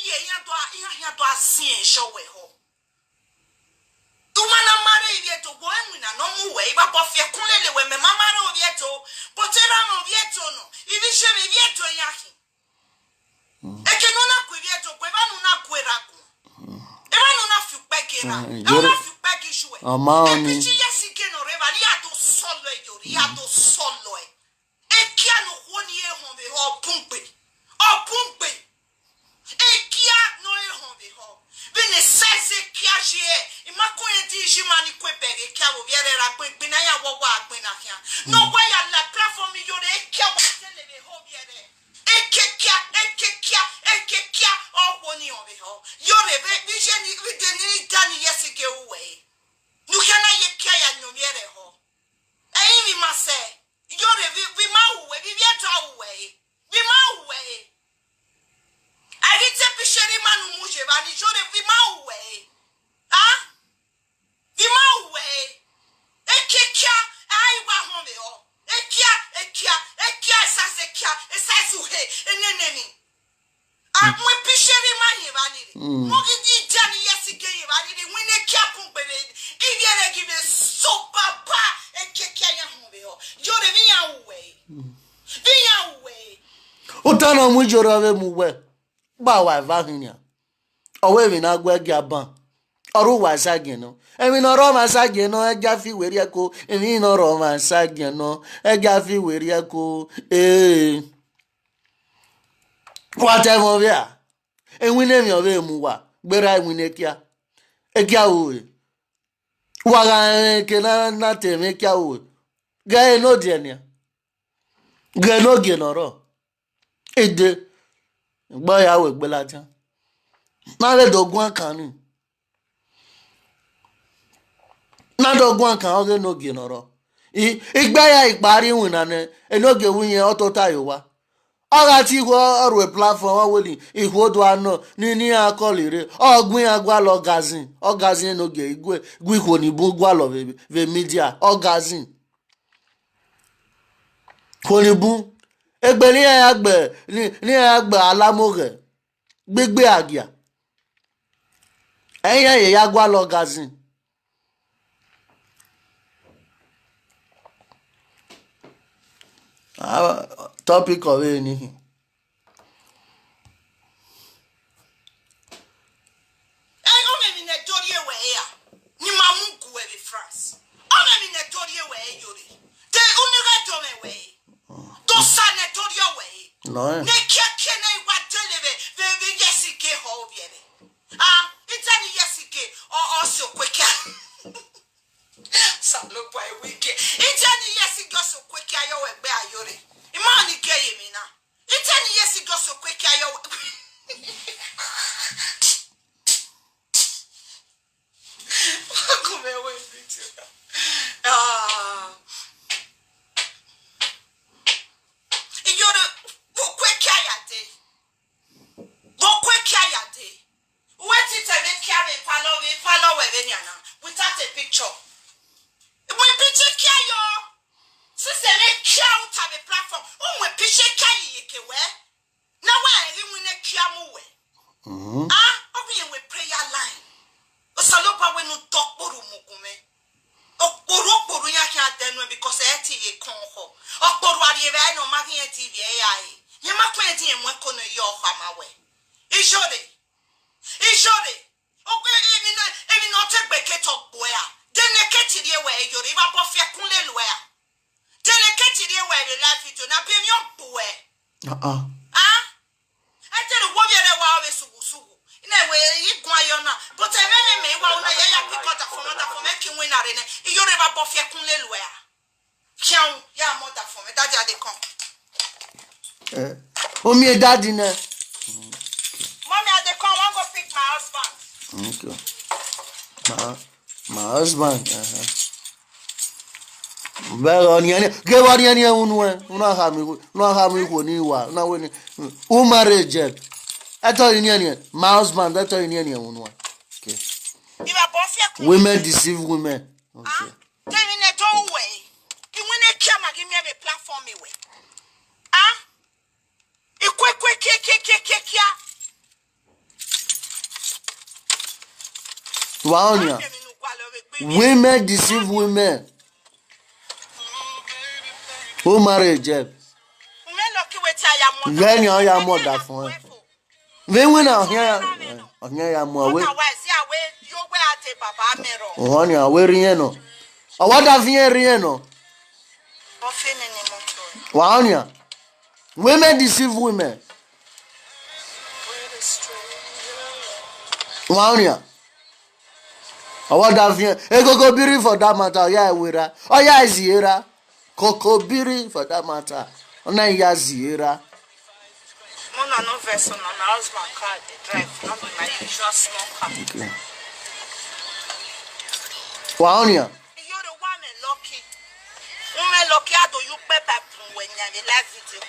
iya do see and show we ho. Tu mana mare vieto go enwina no mu we ba bo fie kunlele we me mama ro vieto, but era no vieto no. Ibi she me vieto yahi. Eke no na kwe vieto kwe ba no na kwe raku. Eba no na fiu peke na. Na fiu peke shwe. Amani. Ebi chi yesi ke no reba ya do solo e yori, ya do solo e. Ekia no honi e hon be ho pumpe. O pumpe. Ekia no e hon be ho. Bene sese kia shie. Imako enti shimani kwe pege kia wo viere ra kwe bina ya wo wa kwe na kia. No wa ya la platform yore ekia wo tele be ho viere. Ekekia, oh, woni on ho. Yore, vision, we didn't done yesterday away. You cannot yet care at no yere ho. I must say, Yore, we mouth, we get away. We mouth way. I didn't say, Sherry man, Muje, and Yore, we mouth way. Ah? We mouth way. Ekekia, I want home. Ekia, esasekia, esasuhe, eneneni. we pisheri mani vaniri. Mogi di jani yesige vaniri. Wine kiapu bebe. Iyere give so papa e kekia ya humbeho. Yore vinya uwe. Vinya uwe. Utana mwijoro we muwe. Ba wa vahinya. Owe vi na gwe gyaban. Oru wa sageno. Emi no ro ma sageno eja fi weri ko. Emi no ro ma sageno eja fi weri ko. Whatever via. Enwine mi owe muwa. Gbera enwine kia. Ekia uwe. Waga kena na teme kia uwe. Gae no dienia. Gae no genoro. Ede. Gba ya we gbelaja. Na le dogun kan ni. Na dogun kan oge no genoro. Igba ya ipari wina ne enoge wunye otota yowa. Oga ti go oru platform weli ihodo ano ni akolire ogbin agwa lo gazin ogazin enoge igwe gwiko ni bu gwa lo ve media ogazin konibu egbe ni agbe alamoge gbegbe agia eyan ya gwa lo gazin topic of anything. No. Look why we get. It's any yes, it goes so quick. Iyore. Imani gay me now. It's any yes, it goes so quick. Come away with you. Iyore, what quick ayade? What quick ayade? What it a bit carry follow without a picture. When picture kayo, sister make count have a platform. When picture kayi yeke we. Now why you win a kiamu we? Obi we prayer line. Osalopa we no talk boru mukume. Okporo ya kan denwe because eti e konho. Okporo adieve no makin TV AI. Ye makwenti enwe kono yo hama we. Iyore. Even not take back talk boy. Then the catchy way, you're even off your kunle lawyer. Then the catchy way, the life you do not be your boy. I tell you what you're away so. In a way, you go on, but I may well know you pick out for making winner in it. You're ever off your kunle lawyer. Kian, ya mother for me, daddy, they come. Me daddy, ne? Mommy, they come, I'll go pick my husband. Okay. My husband. Well, onion, give onion, una hami woniwa, na weni. Marriage. I told you, my husband, I told you, okay. Women deceive women. Okay. Tell me that way. You win a camera, give me a platform away. Wow, women deceive women. Who married Jeb? When you are more that for when we are here, I more away. On your way, Rieno. Or what have you, Rieno? Wow, women deceive women. Wow, what have you? Go biri for that matter. Yeah, wira. Oh yeah, Zira. Coco biri for that matter. Oh na yeah, Zira. Mona no vessel on my husband car they drive. Not my usual small car. Okay. Wow, yeah. You're the woman lucky. Woman lucky. How do you pepper when you have a live video?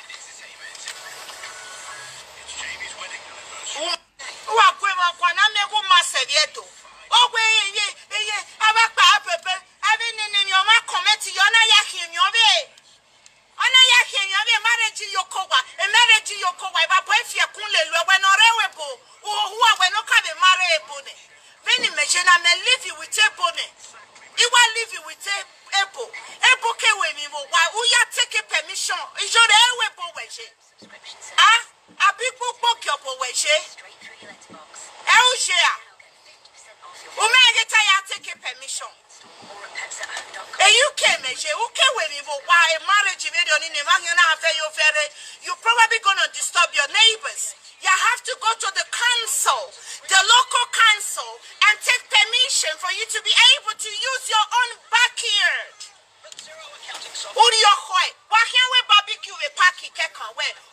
Who are going to make a massive? Oh, I work by Pepper. I've been in your committee. You're not yaking your way. I'm not yaking your way. Marriage marriage yokowa ba boy fie kunle lo we no rewebo who we no ka be marry ebone veni mejena me live with ebone iwa live with ebo ke we mi mo wa uya take permission ijore ewebo weje abigbo kyobo weje e o share o me get ya take permission you came, why marriage you're probably gonna disturb your neighbors. You have to go to the council, the local council, and take permission for you to be able to use your own backyard. Why can't we barbecue a park?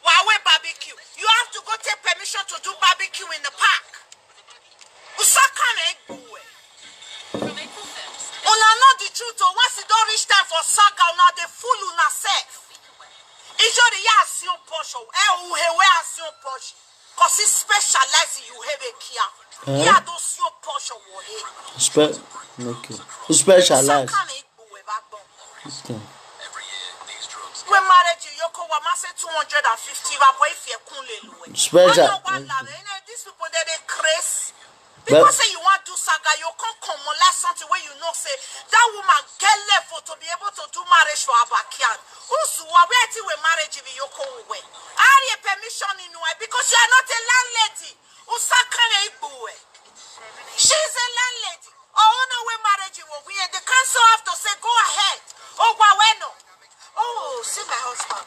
Why we barbecue? You have to go take permission to do barbecue in the park. Una know the truth, or once it don't reach time for saga, una the fool una self. Ijori ya asi on posh, uhewe asi on posh. Cause he specializes you have a kia. Ya do si on posh wohe. Okay. Who specialize? Okay. When marriage yoko wa mase 250 ba boy fie kunle luwe. Special. These people they crazy. Because say you want to do saga, you can't come unless something where you know say that woman get level to be able to do marriage for her backyard. Also, where till we marriage if you go away. I have permission in way because you are not a landlady. She's a landlady. Oh no, we marriage you we the council have to say go ahead. Oh no. Oh, see my husband.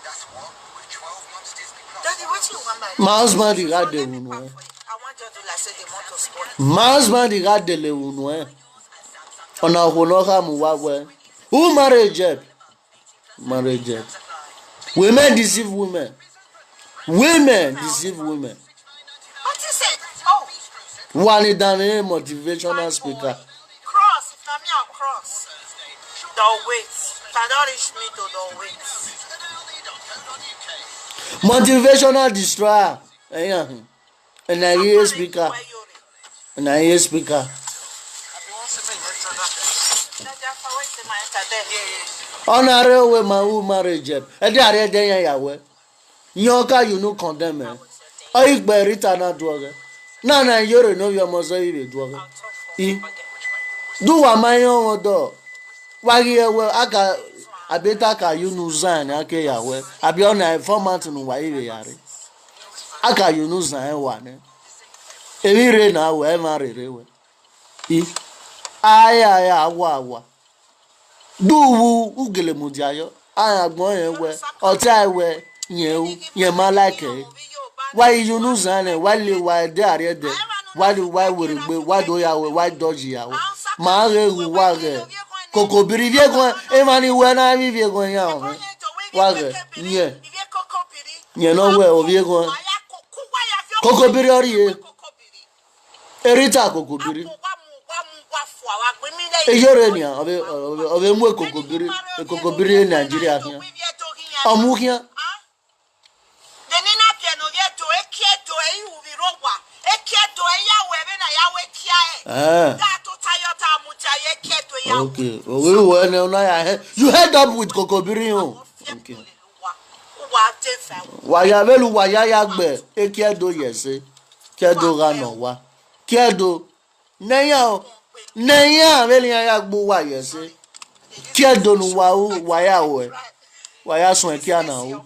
That's what with 12 months Disney Plus. Daddy, what you want my husband got the one. I want you to like say the motorsport. My husband got the one. On a honoka muwawe. Who marriage? Marriage. Women deceive women. Women deceive women. What you say? Oh. One is a motivational speaker. Cross, if not me, I'll cross. Don't wait. Cannot reach me to don't wait. Motivational destroyer. And I hear speaker. And I hear speaker. Honorary way my own marriage. And they are there yawe. Yoka you no condemn me. I bury Tana Dwagger. Nana Iyore no your mosaic Dwagger. Do a my own door. Why you well aka abeta ka you no zan ake yawe. Abiona informant no wa yare. Aka you no zan one. Every na we marry we. Aya awa. Do ugele mudiayo. Aya gbon yen we. Ota we yen ma like e. Why you no zan why they are there? Why we gbe why do ya we why dodge ya we. Ma re wa re. Koko biri vie kon e mani we na mi vie kon ya o. Wa re. Nye no we o vie kon. Koko biri ori e. Erita koko biri. Iyore ni ave mu koko biri Nigeria here. Amu here. Denina piano vieto ekieto e uvirowa. Ekieto e yawe na yawe kiae. That Toyota mucha ekieto yawe. Okay. We were na you head up with koko biri o. Okay. Wa ya velu wa ya gbe ekiedo yese. Kiedo ga no wa. Kiedo Neya veli ya gbo wa yese. Kiedo nu wa ya we. Wa ya sun e na o.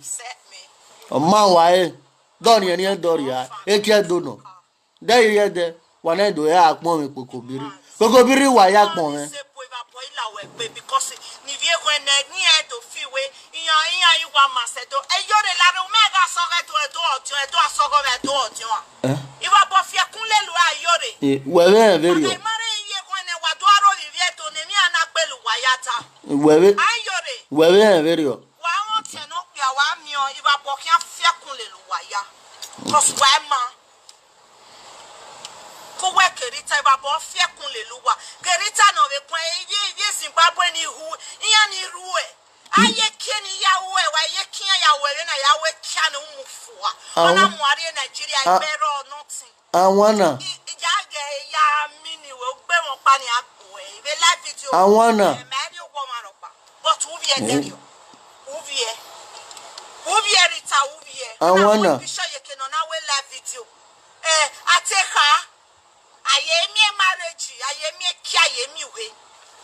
Ma wa e don yen yen dori ya ekiedo no. De ye de wa na do ya apon mi kokobiri. Kokobiri wa ya pon me. Because ni vie ko na ni e to fi we iyan you wa masedo Iyore la re mega so re to asogo me to otion iwa bo fie kunle lu Iyore We very mare iye ko ne wa do aro vie to ne mi ana pelu wa yata Iyore we very wa won tie no pe wa mi o iwa bo kia fie kunle lu wa ya cause wa ma ko we kerita iwa bo fie kunle lu wa kerita no we pon ye Zimbabwe ni hu iya ni ruwe aye keni yawe wa ye kia yawe na yawe kia no mufua ona muare Nigeria ibero nothing awana ya mini we gbe won pa ni agbo e be live video awana but who be there I wanna. Video. Ateka. Ayemi marriage. Ayemi ki ayemi we.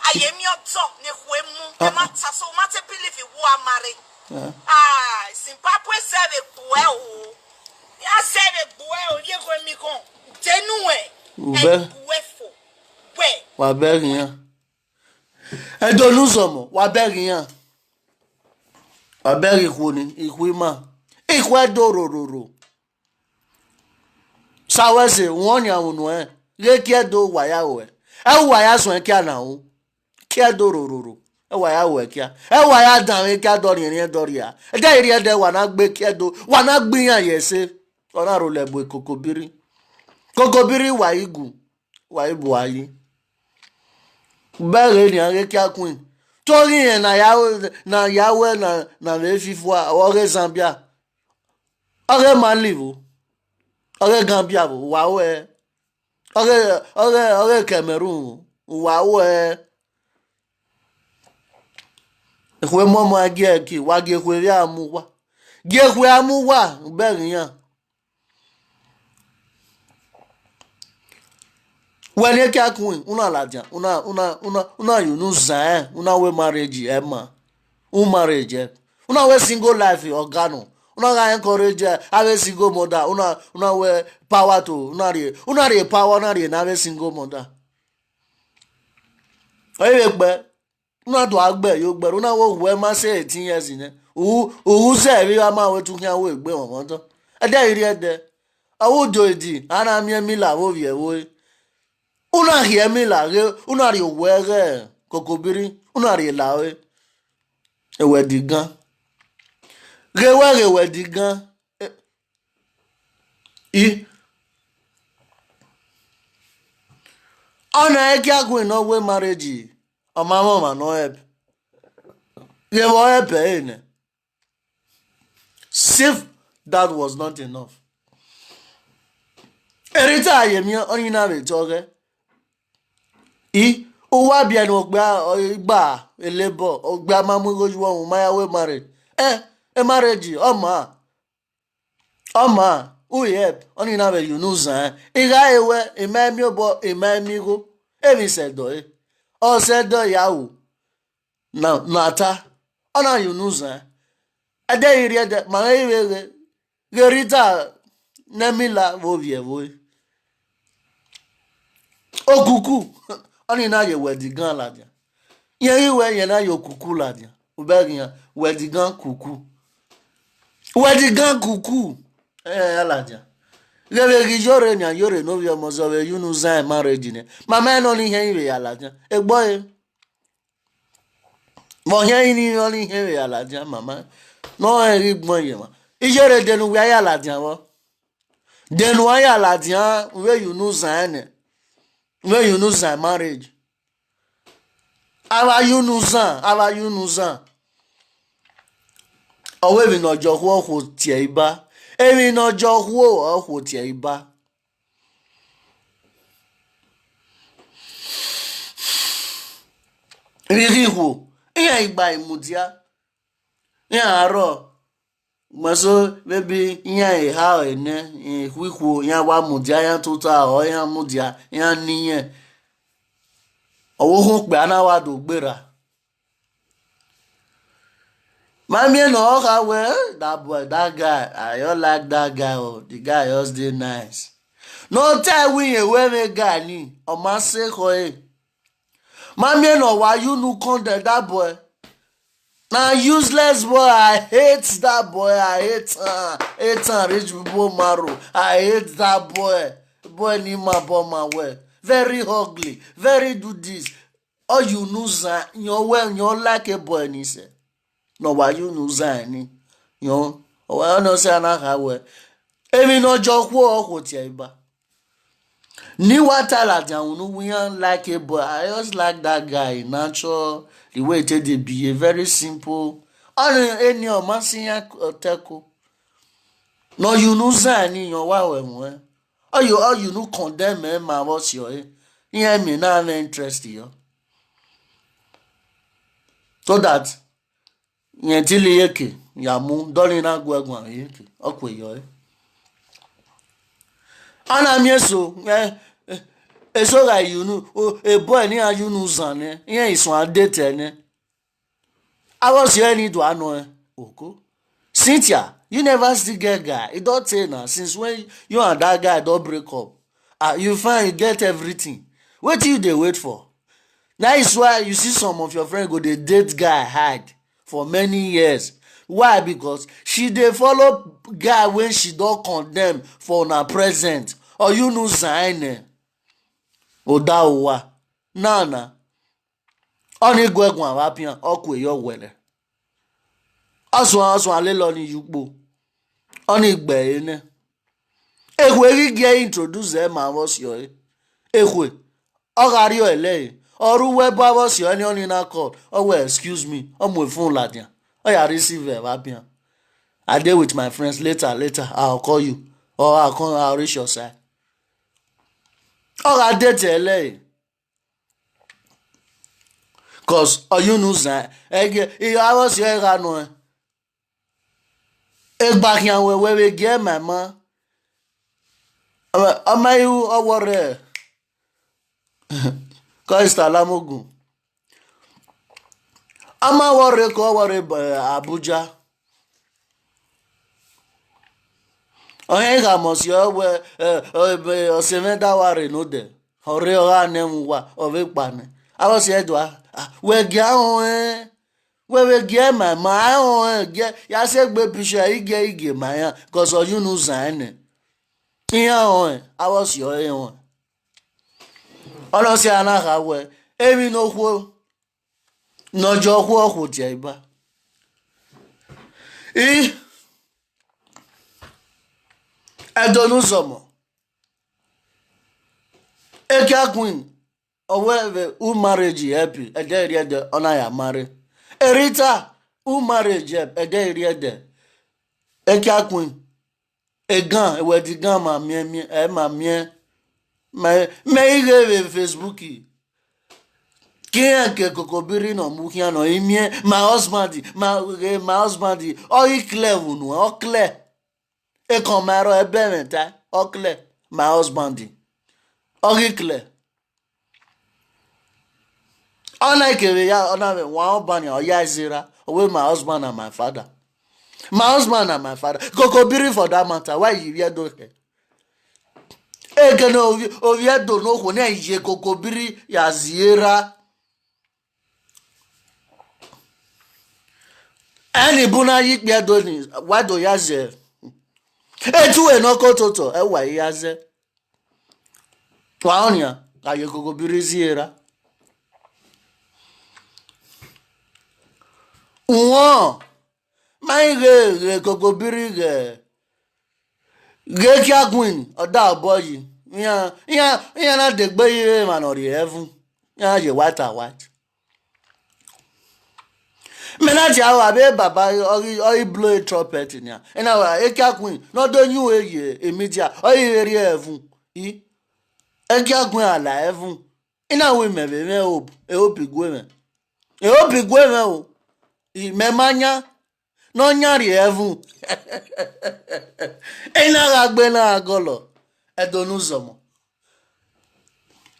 Ayemi oto ne huemu. Mata so mate believe you are married. Zimbabwe save buwe. Ya save buwe. Ye go mi kon. Denue. Buwefo. We. Wa berian. E do nu somo. Wa berian. Wa beri khoni. Ikhwima. Ikhwe dorororo. Sawese wonya unu le kiedo waya we. Waya so kia na o. Kiedo rororo. Waya we kia. Waya dan we kia dori rin dori a. De iri de wa na gbe kiedo. Wa na gbiyan yese. Ona ro lebo kokobiri. Kokobiri wa igu. Wa ibu ayi. Bere ni an kia queen. Tori yen na yawe na le fifwa ore Zambia. Ore Malivu. Ore Gambia bo wa we. Ore Cameroon wa we. Ekwe momo agi ki wa ge kwe ya amuwa. Ge kwe amuwa beri yan. When you queen, una ladia, una you know zae, una we marriage ema, marriage, una we single life organo, una ga encourage, have single mother, una we power to, una re power na re na we single mother. Oye gbe, una do agbe yo gbe, una wo we ma say 18 years in. Who say we ma we tun kan we gbe won ton. E de iri e de. Awu do edi, ana mi la wo vie wo. Una hear me la una ri were kokobiri una ri lawe ewe digan rewe digan ona e kia queen no we marriage o mama no help ye wo help ene if that was not enough erita ayemi oni na be toge o wa bia no gba elebo ogba mamu goju won ma yawe married marriage o ma o yep oni na be you know zan iga ewe emami obo emami go emi se do o se do yawo na ata ona you know zan ade iri ade ma ewe gerita nemila wo vie wo okuku oni na ye wedigan ladia yen iwe yen na yo kuku ladia uberian wedigan kuku ladia lebe Iyore ni Iyore no bi omo so we you know zan marriage ne mama no ni yen iwe ya ladia egbo mo yen ni no ni yen iwe ya ladia mama no eri gbon ye ma Iyore denu we ya ladia wo denu ya ladia we you know zan ne when you know that marriage our you know that owe bi no jowo ko tie iba emi no jowo ko tie iba rihu iya igba imudia ya aro maso baby iya ha ene hwiku ya wa mudia ya tuta o ya mudia ya niye owo hun pe anawa do gbera mami no ka we that boy that guy I don't like that guy oh the guy just dey nice no tell we me guy ni o ma se ko mami no why you no condemn that boy. Now useless boy, I hate that boy. I hate rich people marrow. I hate that boy. Boy ni ma boma we. Very ugly. Very do this. All you know that you like a boy ni se. No why you know that ni. You why no say na ka we. Emi no joku o tie iba. Ni watala dia unu we like a boy. I just like that guy natural. The way it dey be very simple. Any o ma sin ya teko. No you know zani your wa we mo. All you know condemn me ma what's your here me na interest you. So that Nyentili yeke yamu doli na gwagwa yeke okwe yo. Ana mieso eso ga yunu a boy ni ayunu zane yen isun adete ne. I was here need to know oko. Cynthia, you never still get guy. It don't say now since when you and that guy don't break up. You find you get everything. What do they wait for? That is why you see some of your friends go they date guy hide for many years. Why? Because she dey follow guy when she don't condemn for her present. Or you know sign Odawa. Nana. Oni gwegwan wapian okwe yo wele. Aswan alelo ni yukbo. Oni gbe ene. Ekwe ri introduce them and was yo. Ekwe. Ogari yo ele. Oru weba was yo any oni na call. Oh well, excuse me. Omo phone ladian. Oh ya receive wapian. I deal with my friends later. I'll call you. Or I'll reach your side. Oga date ele. Cause you know that I was here no back here where we get my man amayu awore ko istalamogun amawore ko wore Abuja oyin ga mo si o we o se me da ware no de ore o anem wa o ve pa ni I was here do we get on we get my man get ya se gbe picture ige my cause you know zane on I was your on olosi anaga we emi no kwo no jo kwo je iba Edonuzomo Ekia queen However, who marriage happy a day read on I am married. Erita, who marriage a day read a cat queen. A gun, where the gun, my mien, my may have Facebooky. Kianke Kokobiri no Mukiano, Imie, my husband, or he clear one, or clear. A comaro, a beneta, or clear, my husband, or he clear. Unlike one bunny or Yazira, with my husband and my father. My husband and my father. Kokobiri for that matter. Why you hear those? Egano of you don't know when I hear Kokobiri Yazira. Any buna yik be doing. Why do Yaze? Two and no toto. Why Yaze? Twaonia. Are you Kokobiri Zira? Uwo my Kokobiri kia queen or that boy. Yeah, not the baby man or the heaven. Yeah, you white. Menaji our baby baba or blow a trumpet in ya. And our Ekia queen, not the new immediate or heaven. Ekia queen alive. In our women, we hope women. A hope women. Memanya no nyari evu ina agbe na agolo Edonuzomo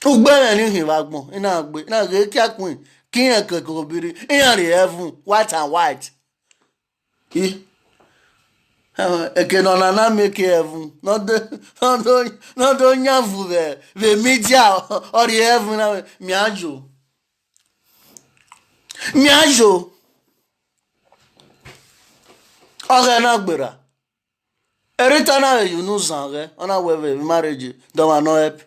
ugbere ni hiwagbon ina agbe na ge kiakun kiyan Kokobiri nyari evu white and white ekeno na make evu no do nyavu the media or the evu na miajo Okay, na gbera. Erita na you know zange. Ona we marriage. Don't no help.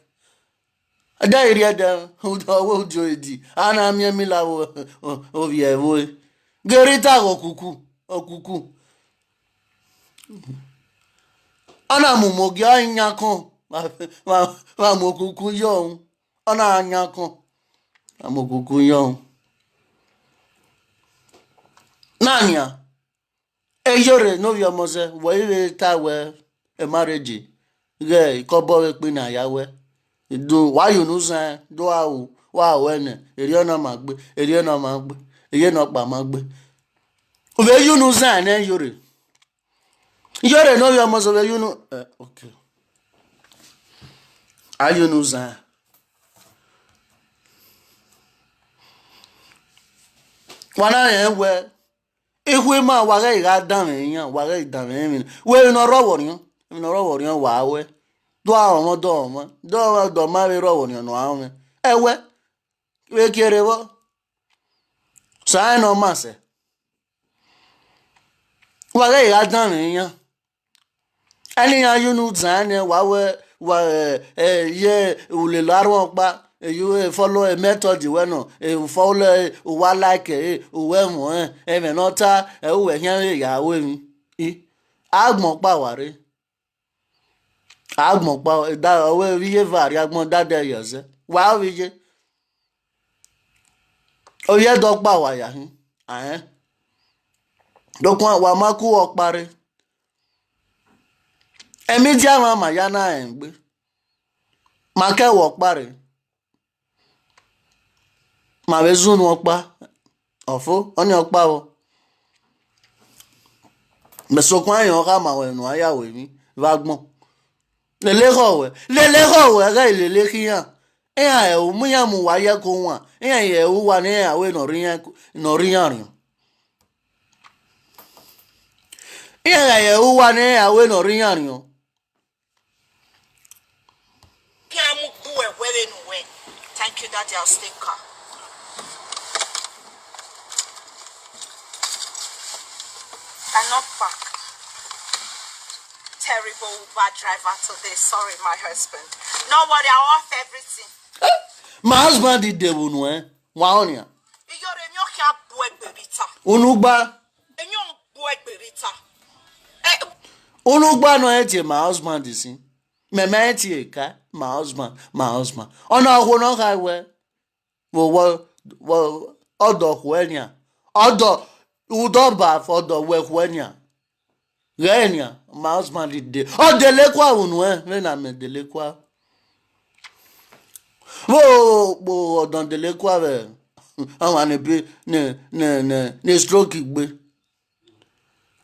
Ada area dem. Who do joidi. Ana mi la o vie wo. Gerita okuku. Ana mumo gi anya kan. Ma mo kuku yo. Ona anya kan. Ma mo kuku yo. Nanya. Iyore no your mother, we tawe a marriage. Gay, kobo pin na yawe. Do why you know say do wow when Eriona magbe, Eriona magbe, Eye no pa magbe. Ube you know zan Iyore. Iyore no your must ube you know. Okay. Are you know zan? Wana yenwe. Ihwe ma waga iga dame yan waga idame mi. We no ro worion. Mi no ro worion wa we. Do awon do mo. Do ma we ro worion no awon. Ewe. We kere wo. Sa no ma se. Waga iga dame yan. Ani yan you know zan wa we wa ye ule laro pa. You follow a method you no follow wa like we mo me nota we hian ya we mi agbon pa ware agbon pa da we wiye vari agbon dade yose wa wiye o ye do pa wa ya hin dokun wa ma ku opare emi dia ma ya na engbe ma ke wo pare ma be zunu opa ofo oni opa o me so kwa yan ka ma we nu aya we mi vagbon lele ho we ga lele kiyan e o mu ya mu wa ye ko wa ye o wa ni awe no riyan rin ye o wa ni awe no riyan rin Thank you, Daddy. I'll stay calm. I'm not back. Terrible Uber driver today. Sorry, my husband. No worry, I'll off everything. My husband did the one, wa onia. Iyore nyo kya boy berita. Unugba. Enyo boy berita. Unugba no etie my husband is in. Me etie ka my husband. Ona ho no ka we. Wo odo hwenya. Odo udoba for the we hwenya. Renya my husband did the. O delekwa unu me na me delekwa. Wo don delekwa we. Awon be ne stroke igbe.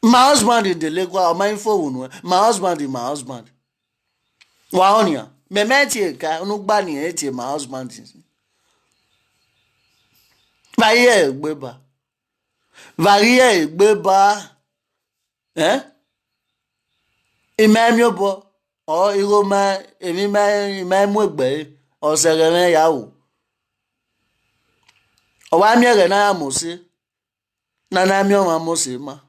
My husband in the legwa my phone. My husband. Wa onia. Me meti ka onugba ni eti my husband. Varie egbeba. Ime mi obo. O igo ma emi ma mu egbe. O sere me yawo. O wa mi ere na amosi. Na mi o ma amosi ma.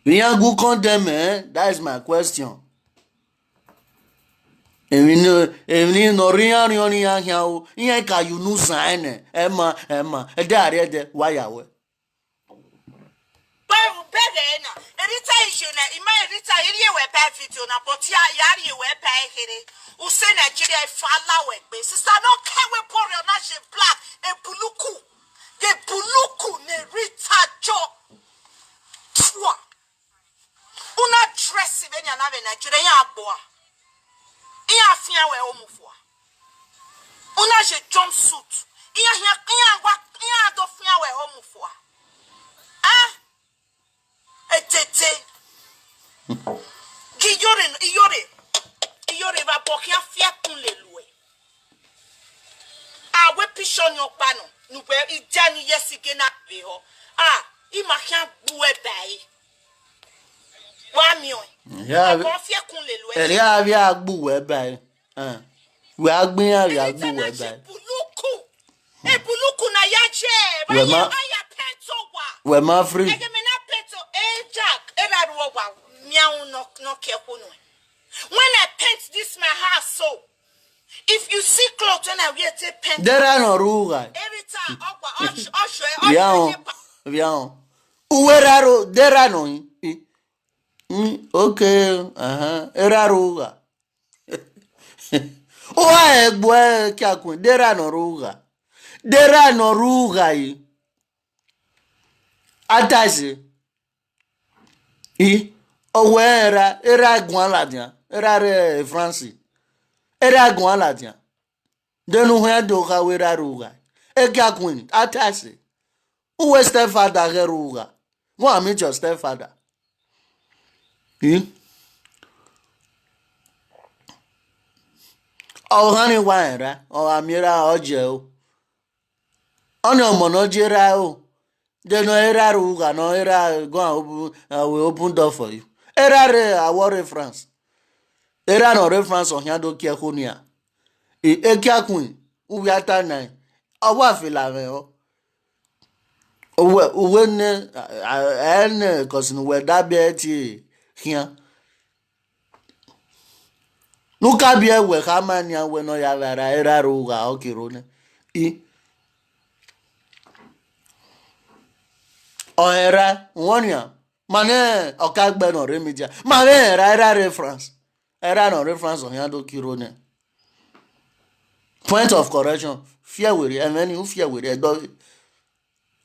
We are good condemn, that is my question. Emi no riyan ni yan o. Iyan ka you no sign Emma. E dare de waya we. Na erita issue na ima erita iri we pa video na but ya yari we pa here u say Nigeria fala we gbe sister no care we pour na she black e buluku ne rita jo twa una dress be nya na be Nigeria ya agboa iya afia we omufo una je jumpsuit iya do fia we omufo Etete. Iyore va bokia fia kun le lue. We pishon yo pano. Nu pe ijani yesige na be ho. I ma kan buwe bai. Wa mi o. Ya. Fia kun le lue. Eri abi agbuwe bai. We agbin ari agbuwe bai. Buluku na yache. We ma aya pento wa. We ma free. Jack, when I paint this my house, so if you see clothes when I wear to paint, there are no ruga. Every time, Viens. Uweraro, there are no. Okay, era ruga. Oh, boy, Kakun, there are no ruga. There are no ruga. Atasi. owe era gwan la dia era re France era gwan la dia denu hwe do ka we ra ruga e kya queen atase uwe stepfather ge ruga go am your stepfather ọ̀hánì wà ẹ̀rá ọ̀hàmìírà ọ̀jẹ̀ o ọ̀nà ọ̀mọ̀nà jẹ́ra o dẹnu ẹ̀rá rúgà náà ẹ̀rá go and we open door for you ẹ̀rá rẹ̀ àwọ̀ reference ẹ̀rá náà reference ọ̀hìndó kí ẹ̀kọ́ ní à èkí àkùn uwe ata náà ọwọ́ àfìlà rẹ̀ ọ́ uwe ní ẹ̀ẹ́nì kọ̀sìnì wẹ̀ dábẹ́ ẹ̀ tí hìá. Nuka bia we kama nya we no ya vera era ruga okirone o era wonia mane okagbe no remedia mane era reference era no reference on yado kirone point of correction fear we and then you fear we do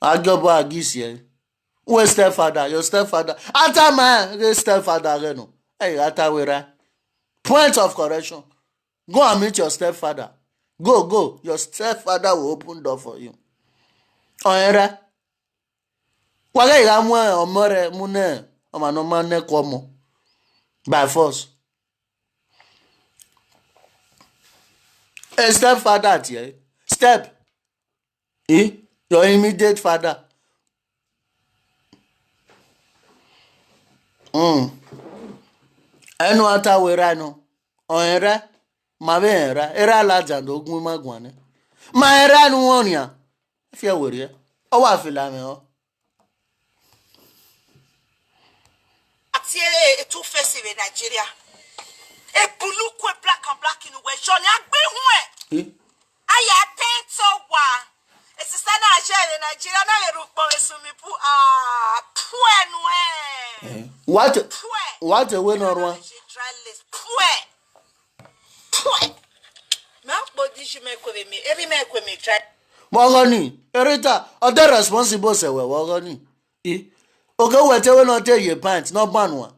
agobo agisi we stepfather your stepfather atama your stepfather no hey atawera. Point of correction. Go and meet your stepfather. Go. Your stepfather will open door for you. Oyera. Wage ya mwe omore mune omanoma ne komo. By force. A stepfather tie. Step. Your immediate father. Enu ata wera no onra ma vera era la jando ogun magwane ma era nu onia afia were o wa fila me o Atiere two face in Nigeria e bulu kwe black and black in we joni agbe hu e aya pento wa e sister na ajere Nigeria na erukpo esumipu puenu what we no run Mogoni erita other responsible se we wogoni oge wete we no take your pants no banwa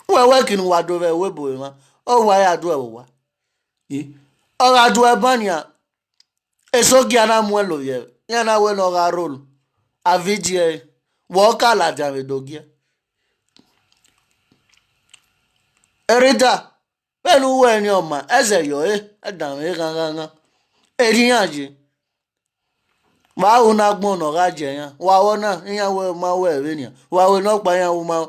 we working wado we bo ma o wa ya do e wa o ga do e bania esogi ana muelo ye yana we no ga roll avidie wo kala jame dogia erita pẹ̀lú wo ẹni ọ̀mà ẹsẹ̀ yọ̀ ẹ̀dàmú gangan èdìyàn jì wàá wò náà gbọ́n ọ̀nà ọ̀gá jẹ̀ yẹn wàá wọ́n náà ìyẹn wọ́n máa wọ̀ ẹ̀rẹ́ nìyẹn wàá wọ́n náà pa yẹn wọ́n máa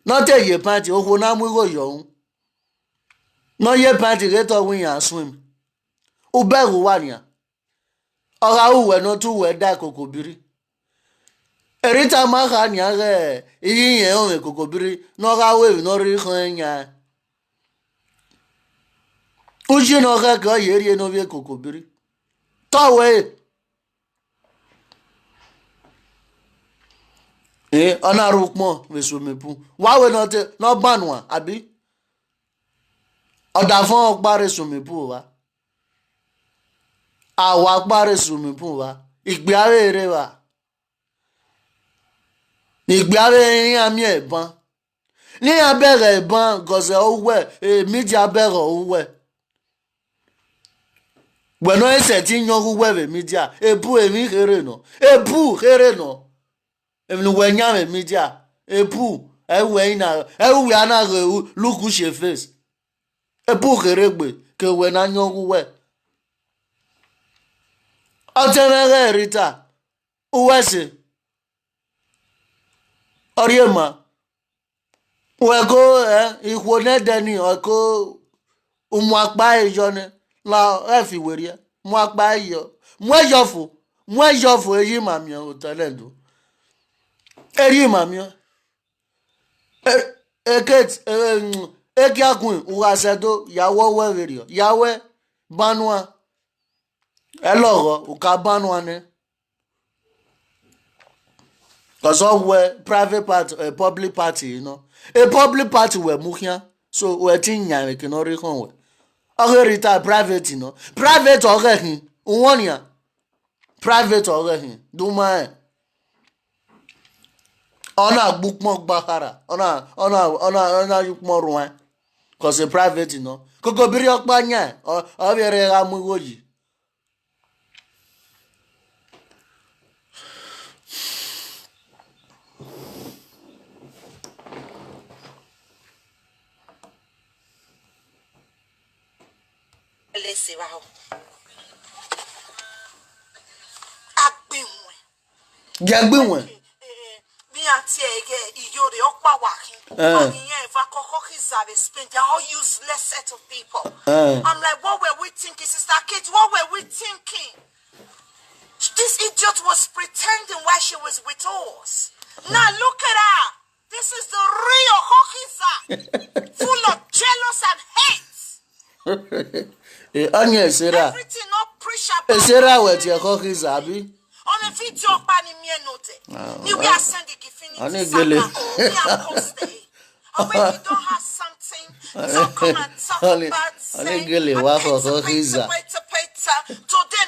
náà tẹ̀ yé pàǹtì òkú náà mú ìgò yọ̀ ọ́n náà yé pàǹtì rétọ̀ wọ́n yàn swim ó bẹ̀rù wà nìyẹn ọ̀gá òwẹ̀ náà tún wẹ̀ dá kòkò bírí erita máa kà nìyẹn rẹ̀ ìyẹn òun kòkò bírí náà ọ̀gá wẹ̀rù náà rí kan yẹn. Uji no ga ga yeri no vie kokobiri. Tawe. Ona rukmo we sumepu. Wa we no te no banwa abi. Oda fun opare sumepu wa. Awa pare sumepu wa. Igbe arere wa. Igbe arere yin ami ebon. Ni abere ebon goze owe media abere owe. Bueno ese ti nyogu wewe media ebu emi here no emi we nyame media ebu ewe ina ewe ana look she face ebu here gbe ke we na nyogu we otemere rita uwese oriema we go ikwo ne deni oko umu apa ejone la efi weria mo agba yo mo yofo eyi mami o talendo eri mami eket eki akun ugasedo yawo werio yawe banwa elogo uka banwa ne cause of we private part public party you know a public party we muhia so we tin yan ke no ri kan we Orita private no private orehin uwonia private orehin duma Ona book more bahara. Ona you more one. Cause a private, you know. Koko biri okpanya. O bere amugoji. Let's see wow. Jagbinwe. Me auntie Iyore okpa wakin. If I Spain, they're all useless set of people. I'm like, what were we thinking, Sister Kate? What were we thinking? This idiot was pretending while she was with us. Now look at her. This is the real Hokiza, full of jealous and hate. Anya Sarah. Everything not preach about. Sarah with your Hokiza, Abi. On a video, Pani Mienote. You are sending Gifinity. When you don't have something, don't come and talk about saying, today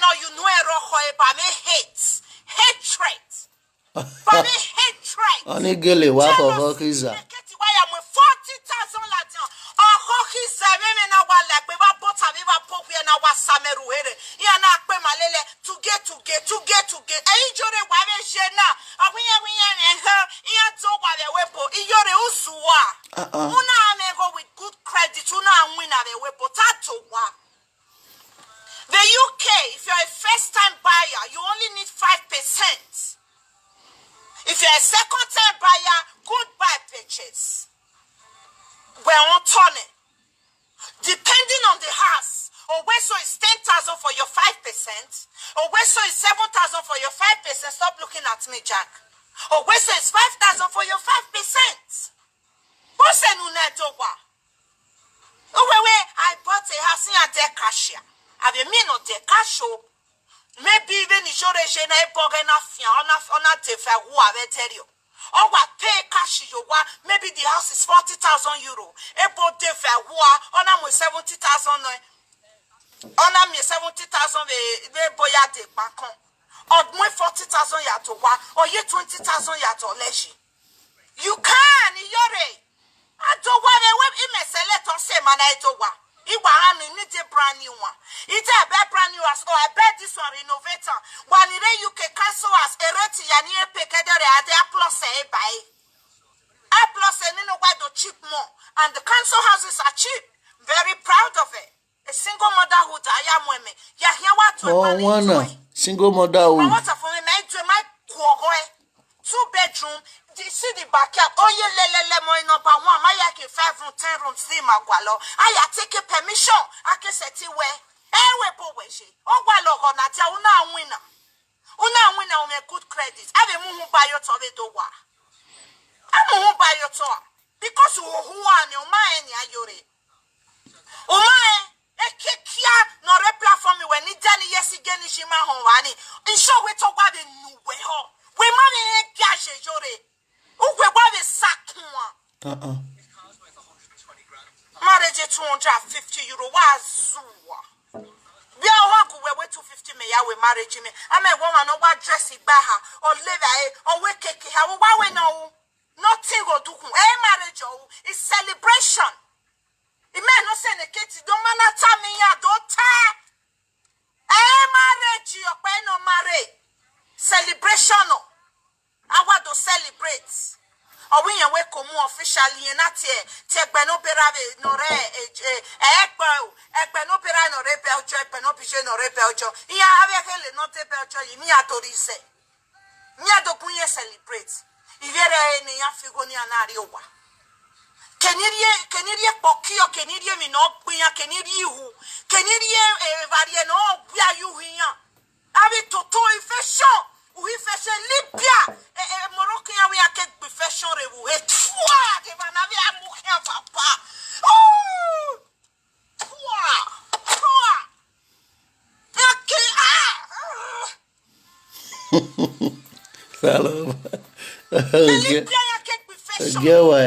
now you know about me hate. Hatred. By me hatred. Jealousy. Why am I 40,000 Latin? Oh, Hokiza, women are like, we were both a river pop and our summer. You are not Malele to get. Iyore wale jena. And her, Iyore Usua. Una amego with good credit. Una win a wepo. Tatowa. The UK, if you're a first-time buyer, you only need 5%. If you're a second-time buyer, goodbye purchase. We're on turning. Depending on the house, Oweso is 10,000 for your 5%. Oweso is 7,000 for your 5%. Stop looking at me, Jack. Oweso is 5,000 for your 5%. What's a nunedowa? I bought a house in a decashia. I mean, no decasho. Maybe even Iyore jena ebogena fia on a defa who I tell you. Or what pay cash you want? Maybe the house is 40,000 euro. Ebo defa who on a 70,000. On a 70,000 we boya de bakon. Or 40,000 yato wa. Or ye 20,000 yato leji. You can, Iyore. I don't want a web image select on say man I don't want. You need a brand new one. It's a brand new as or I bet this one renovator. One you can cancel as a reti and ye pick a plus a buy. A plus and you know why the cheap more. And the council houses are cheap. Very proud of it. A single motherhood I am women. Yeah, here what to single motherhood. What for me, my 2-bedroom. See the backyard. Oh, you lele number 1. My yaki 5 room, 10 room, see my gualo. I take a permission. I can set it where. We boweshi. Oh, gualo gonata. Una winner. With good credit. I be muhu buy your toy dowa. I muhu buy your toy because who are your mind, Iyore. A kikia no reply for me when it done yes again. Ishima Howani. In show we talk about the new way. We money gash Iyore. We want a sack one. Marriage 250 euro was we are one who were 250 me we marriage me. I may woman no what dress it by her or live or we cake her. Why we know nothing go do marriage is celebration. It may not send a kid don't man tell me ya daughter. Marriage your pen no marry celebration. I want to celebrate. Or when you wake up officially and not here, take Benopera no re Benopera no rebeljo, Benopije no rebeljo. Ya have not a beljo, Mia Dorise. Mia do Puye celebrate. Iyore ni ya figoni anariowa. Can you Pokio, can you me no Puya, can you varie no where you here? Have it to infection. We fashion Libya, Moroccan, we are get fashion. We twa, the Manavia Mukia Papa. Hello. Libya, get with fashion. No, we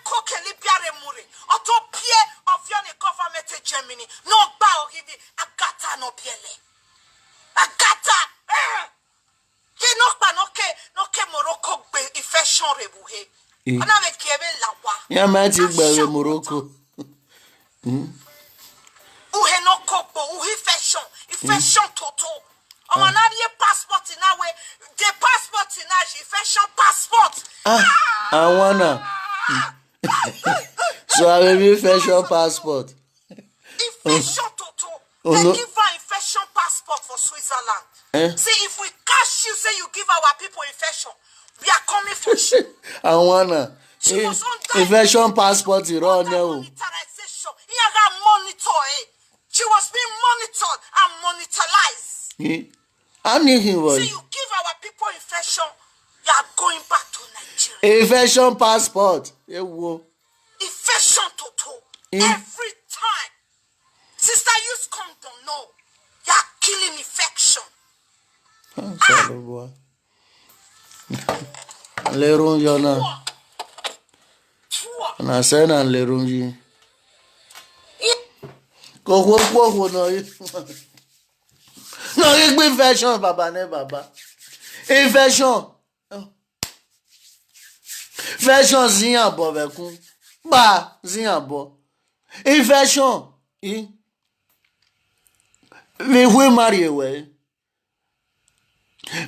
cook a Libya remuri. Otto Pierre of Yoni government Germany. No bow, give it a gata no piele. A gata. No Morocco be infection Ona me kiebe lawa. Ya mati gbe Morocco. Uhe no kopo, uhe fashion toto. Omo na ye passport in that way. The passport in that fashion passport. I wanna. So I will be fashion passport. Infection toto. They give her infection passport for Switzerland. See, if we catch you, say you give our people infection, we are coming for you. I wanna. She was under infection passport you run now. Monitorization. He had monitor. She was being monitored and monetized. I need him. So you give our people infection, you are going back to Nigeria. Infection passport. Infection toto. Every time. Sister, use condom. No. You are killing infection. Lerun yona. Na say na lerun yi. Ko no. No, you be infection baba ne baba. Infection. Infection ziyan bo bekun. Ba ziyan bo. Infection. We marry we.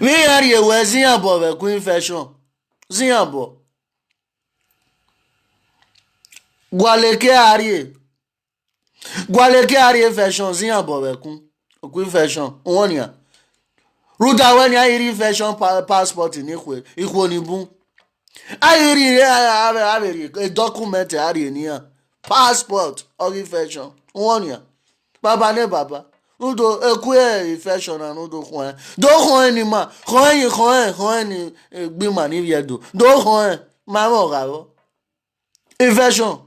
We marry we ziyan bo bekun infection. Ziyan bo. Gwaleke ari infection ziyan bo bekun. Oku infection won ya. Ruta when ya iri infection passport ni ikwo ni bun. Ayiri a document ari ni ya. Passport or infection won ya. Baba ne baba. Udo eku infection and udo khon. Do khon ni ma. Khon ni gbe ma ni yedo. Do khon ma mo ga wo. Infection.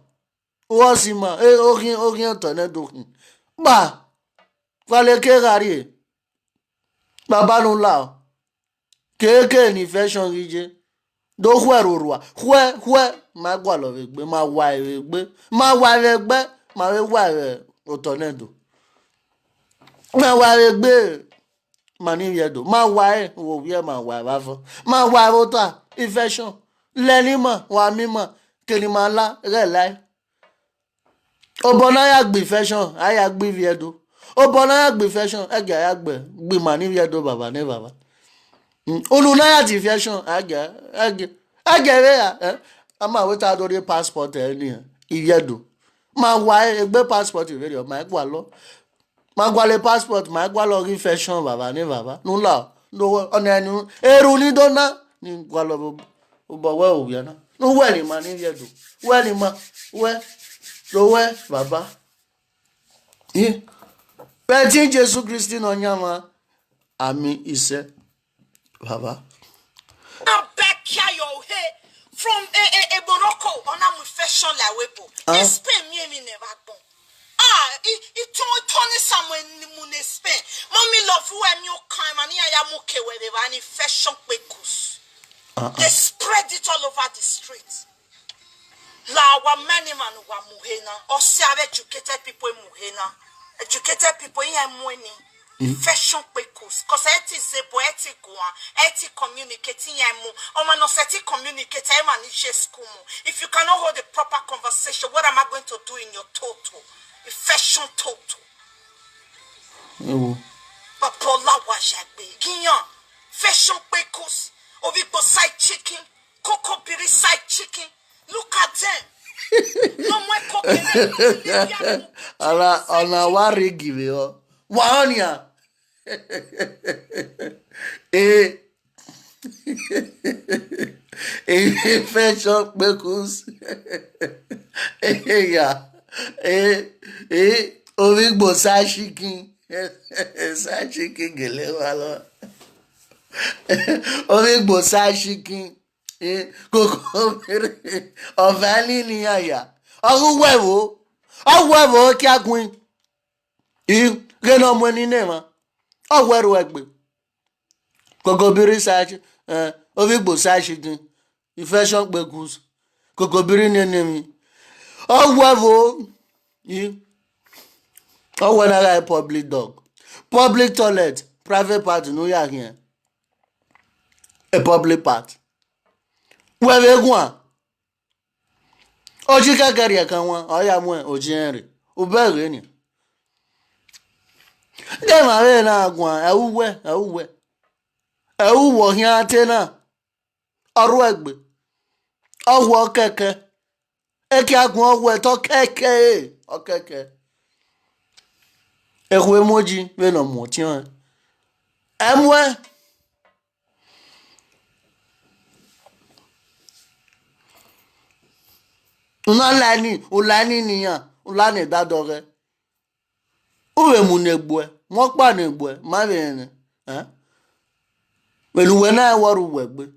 Wo si ma okin tone do kin. Ba Vale ke gari. Baba no la. Keke ni infection rije. Do hwerurwa. Hwe ma gwa lo egbe ma wa egbe. Ma wa egbe ma we wa otonedo. Ma wa egbe ma ni yedo. Ma wa wo wie ma wa bafo. Ma wa ota infection. Leni ma wa mi ma keni ma la re lai. Obona ya gbe infection, aya gbe viedo. Obona ya gbe infection, ege ya gbe ma ni viedo baba ne baba. Oluna ya ti infection, ege we ya. Ama we ta do the passport ni viedo. Ma wa egbe passport very ma gwa lo. Ma gwa le passport, ma gwa lo infection baba ne baba. Nu la, no ona nu eru ni dona ni gwa lo bo we o bia na. Nu we ni ma ni viedo. We ni ma we Lowe baba. Peti Jesu Christi no nyama. Ami ise baba. Now back here your head from a Morocco on a fashion la wepo. Spain me never born. It Tony somewhere in Spain. Mommy love who am you kind and I am okay where they run fashion quickos. They spread it all over the streets. La wa many man wa muhena or say educated people in muhena. Educated people in money. Fashion quickos. Cause it is a poetic one. Eti communicating yamu. Or man no seti communicate man school. If you cannot hold a proper conversation, what am I going to do in your total? A fashion total. But Paula was be Guion. Fashion quickos. Ovipo side chicken. Coco piri side chicken. Look at them. No more cooking. Ona wari give you. Wanya. Fashion bekus. Yeah. Ovigbo sashikin. Sashikin gele walo. Ovigbo sashikin. Koko mere ovali ni aya. Owewo ki agun. Geno mo ni nema. Oweru egbe. Koko biri sachi. Ovigbo sashikin. Fashion bekus. Koko biri ni nemi. Owewo. When I got public dog. Public toilet. Private part no ya here. A public part. Where we go? Ojika garia kanwa oya mwe ojenre. Ubere ni. Dem are na agwa awuwe. Awuwo hian tena. Oru egbe. Owo keke. Eke agun owo to keke. Okeke. Ekwe moji we no mo tian. Emwe. Ulani niyan. Ulani dadore. Uwe munegwe. Mokpa negwe. Ma bene. Eh? When we na waru wegbe.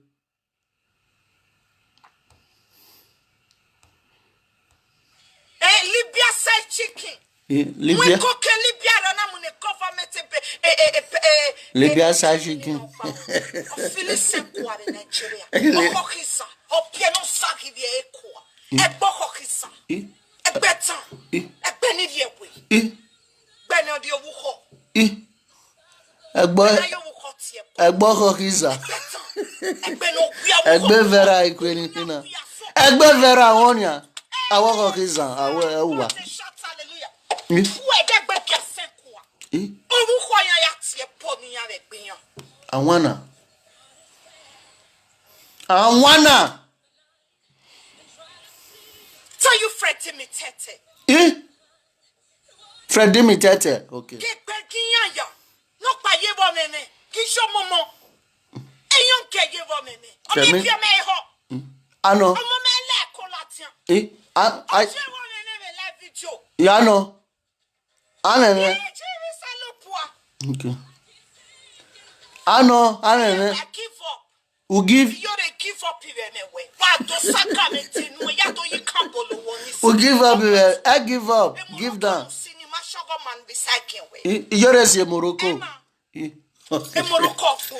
Libya side chicken. Libya. Mwen koke Libya rana mune government Libya side chicken. Ofilise kwa de Nigeria. Okokisa. Opieno saki vie ekwa. Ebokokisa. Ebetan. Ebeni viewe. Beni odi owuho. Egbo kokisa. Egbe vera ikweni kina. Egbe vera wonya. Awo kokisa, awo ewa. Awana. So you fretting me tete. Freddy me tete. Okay. No pa yebo meme. Kisho momo. Eyon ke yebo meme. Femi. Omi pia me ho. Ano. Omo me le kolatian. I Jebo nene me live video. ya no. Anene. Jebo salopua. Okay. Ano, anene. I give up. Who give? Iyore give up me we. Wa do saka me tinu ya do yi kambolo woni. Who give up? I give up. Give down. Cinema shogo man recycling we. Iyore si Morocco. Morocco fu.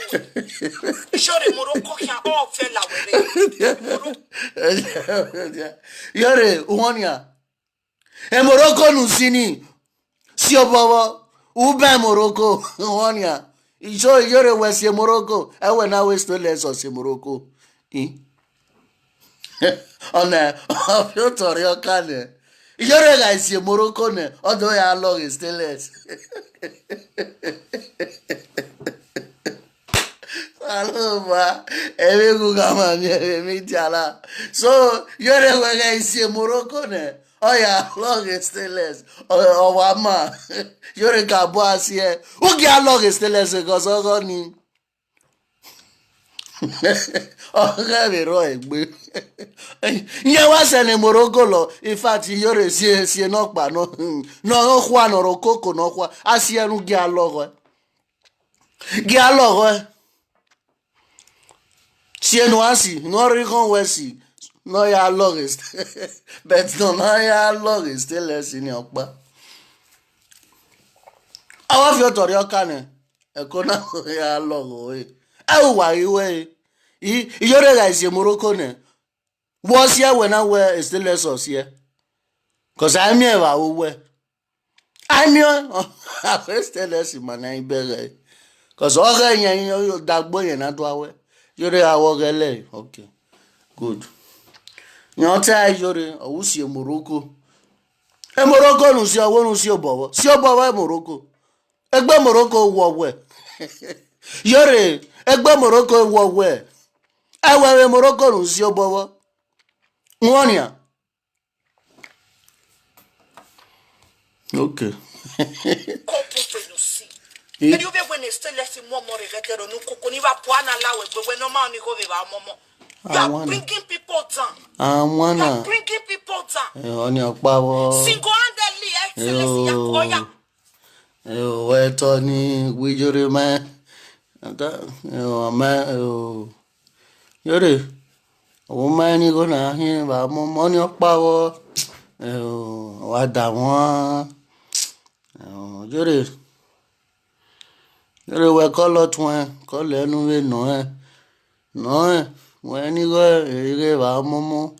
Iyore Morocco ya all fella we. Iyore uhonya. Morocco nusini. Si obowo. Ube Morocco uhonya. Ijo Iyore we si Morocco. Ewe na we still less si Morocco. Ona ofio torio kane. Iyore ga si Morocco ne. Odo ya long is still less. Aloma, ewe gama mi jala. So Iyore we ga si Morocco ne. Oya long is still less. Owama. Iyore ga bo asie. Ugi long is still less because ogo ni. Oga mi ro egbe. Nye wa se ni Morocco lo. In fact, Iyore si no pa no. No kwa no ro koko no kwa. Asie nu gi alogo. Gi alogo. Si no asi, no ri kon we si. No ya logist. But no ya logist still less in opa. Awa fi otori okane. Eko na ya logo e. Wa iwe. Iyore ga si Morocco ne. Was here when I wear still less us here. Cause I'm here we. I'm here. I still less in my name bere. Cause all yan dagbo yen na do awe. Iyore awo gele. Okay. Good. Nyota Iyore owusi Morocco. Morocco nu si owo nu si obowo. Si obowo Morocco. Egbe Morocco wo we. Iyore egbe Morocco wo we. Ewe Morocco nu si obowo. Nwonia. Okay. And you when they still less more revetero no kokoni va puana lawe but when no man go va momo. You are bringing people down. You are bringing people down. Oni opawo. Single-handedly excellence yakoya. Weytin Iyore ma. Iyore. O ma ni go na hin ba momo ni opawo. Wa da won. Iyore we call twen call enu we no when ni go ere ba momo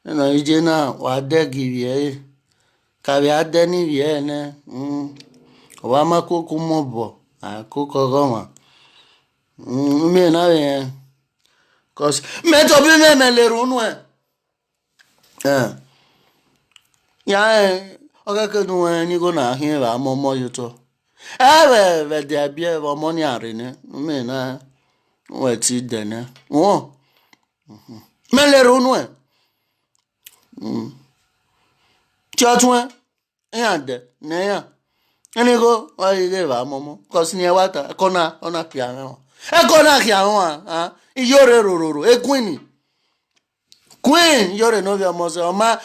na ije na wa de give ka bi ade ni vie ne wa ma koko mo bo akoko goma me na cause me to bi me le runu ya ogeke nu ni go na hin ba momo yuto ewe de bia ba money arene me na we ti dene wo melere unu e chotwe ya de ne ya eni go wa ile ba momo cause ni e wata kona ona pia won e kona kia won Iyore rororo e queen Iyore no be omoze oma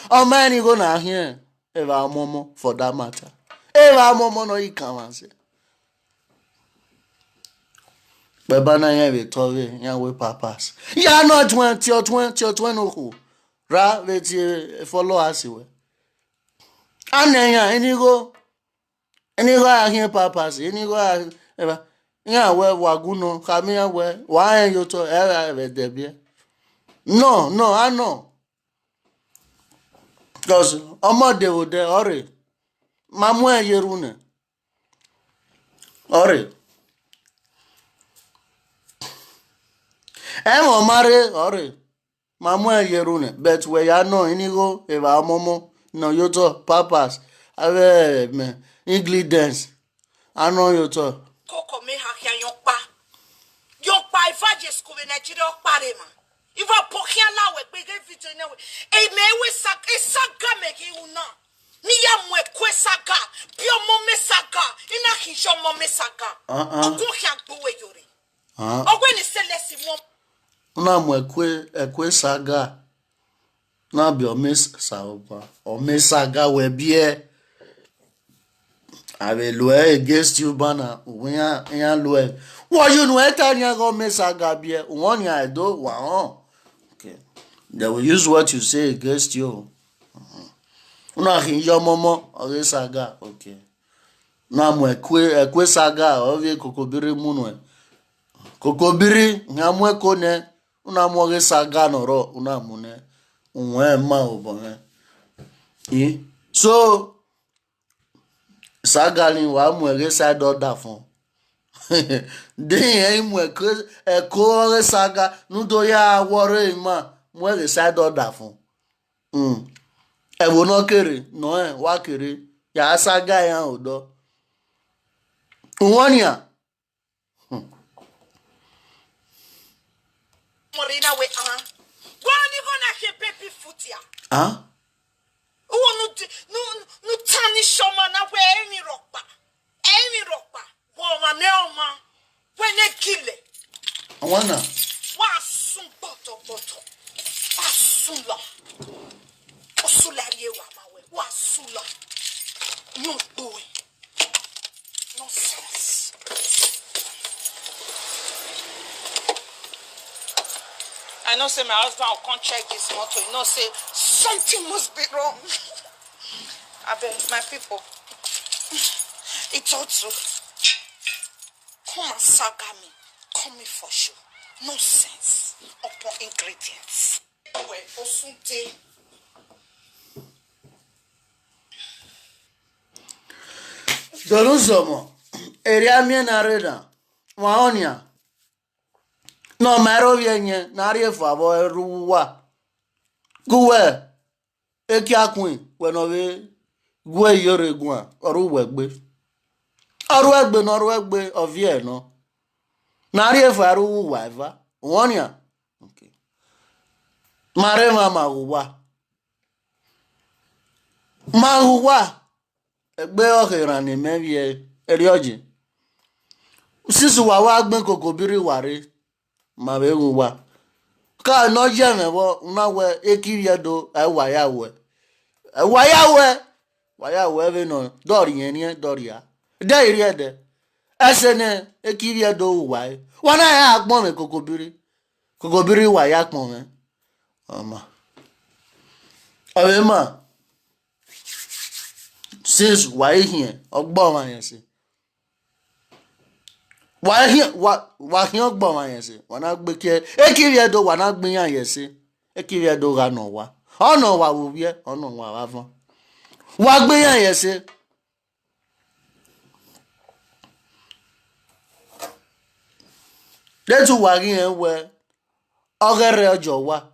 eni go na hin e ba momo for that matter e ba momo no ikanwanse baba na ya be towe ya we papas ya no 20 no ku ra we ti follow us we anenya enigo ahien papas enigo eba ya we waguno kami ya we wa en yo to e de bia no I know because omode wo de ore mamu yerune ore emo mare ore mamu yerune but we ya no inigo eba momo no yoto papas ave me ingredients ano yoto Koko me hakia yonpa ifa jesko be Nigeria pare ma ifa pokia la we be video na we e me we saga me ki una ni ya mo ekwe saga bio mo me saga ina kisho mo me saga ogun kia gbowe yori ogwe ni selesi mo na mo ekwe saga na bi o me saga we bie I will lawyer against you, Bana. We are lawyer. What you know? I go mesaga bie. One ya do wow. Okay. They will use what you say against you. Una hinjo momo o saga. Okay. Na mo ekwe saga o vie kokobiri munwe. Kokobiri ngamwe kone una mo ge saga noro una mune. Unwe ma obonwe. So sagali wa mu ere side order fun den mu eko re saga nudo ya wore ma mu ere side order fun e wo no kere no wa kere ya saga ya odo wonia morina we gwani gona ke baby foot ya no tani shoma na we emi ropa wo ma ne o ma we ne kile awana wa sun boto wa sula o sula ye wa ma we wa sula no boy no sense I know say my husband will come check this motor. You know say something must be wrong. I beg my people. It's also come and saga me. Come me for sure. No sense upon ingredients. Well, osunte. Doluzomo area mi na reda waonia no mero vienye na riefu abo ruwa guwe eki akun we no we guwe Iyore gun oru wegbe ovie no na riefu aru wa eva wonia okay mare mama uwa ma uwa egbe ohira ni mevie erioji sisu wa gbin kokobiri ware ma be uwa ka no je mewo na we ekiriedo waya we be no dori yen ni dori ya de iriede esene ekiriedo uwa wana ya agbon me kokobiri waya pon me ama ma since why here ogbo ma yen se why here wa here ogbo ma yen se wana gbe ke ekiriedo wana gbin yan yen se ekiriedo ga no wa ona wa wo wie ona wa fun wa gbin yan yen se de tu wa ri en we ogere ojo wa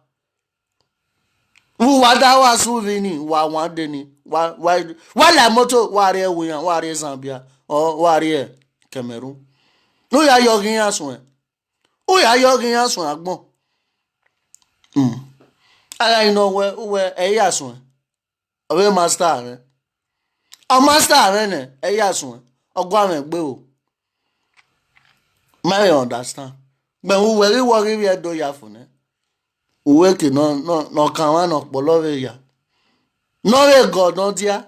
wada wa suvini wa wadeni wa la moto wa re wuyan wa re Zambia o wa re Cameroon no ya yogin asun o ya yogin asun agbon ara ino we e ya sun owe master re o master re ne e ya sun ogwa me gbe o my understand gbe wo ri do ya fun ne uwe ke no kan wa no polo we ya no we god no dia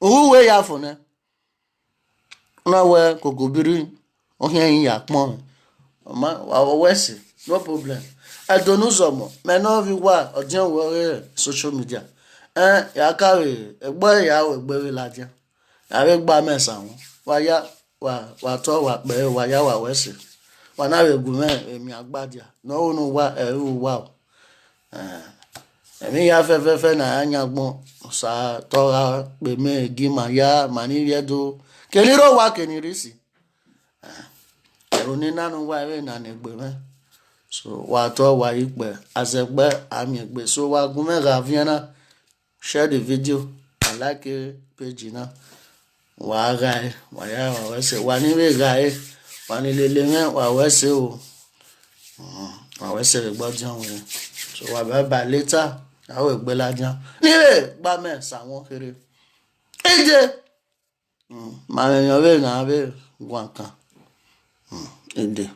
uwe ya fun ne na we kokobiri ohia ya pon ma wa wesi no problem adonuzomo me no vi wa Odionwere social media ya kawe egbe ya we gbe we ladia ya we gba mesa won wa to wa pe wa ya wa wesi wa na we gu me emi agbadia no nu wa wa emi ya fe na anya gbon sa to ra pe me gi ma ya mani yedo keniro wa kenirisi eruni nanu wa we na negbe me so wa to wa ipe azegbe ami egbe so wa gun me ga viana share the video and like page na wa ga wa ya wa wese wa ni we ga wa ni lele me wa wese o wa wese le gbodian we so wa ba later awo egbe ladian ni we gba me sa won kere eje ma yan we na be gwan kan ede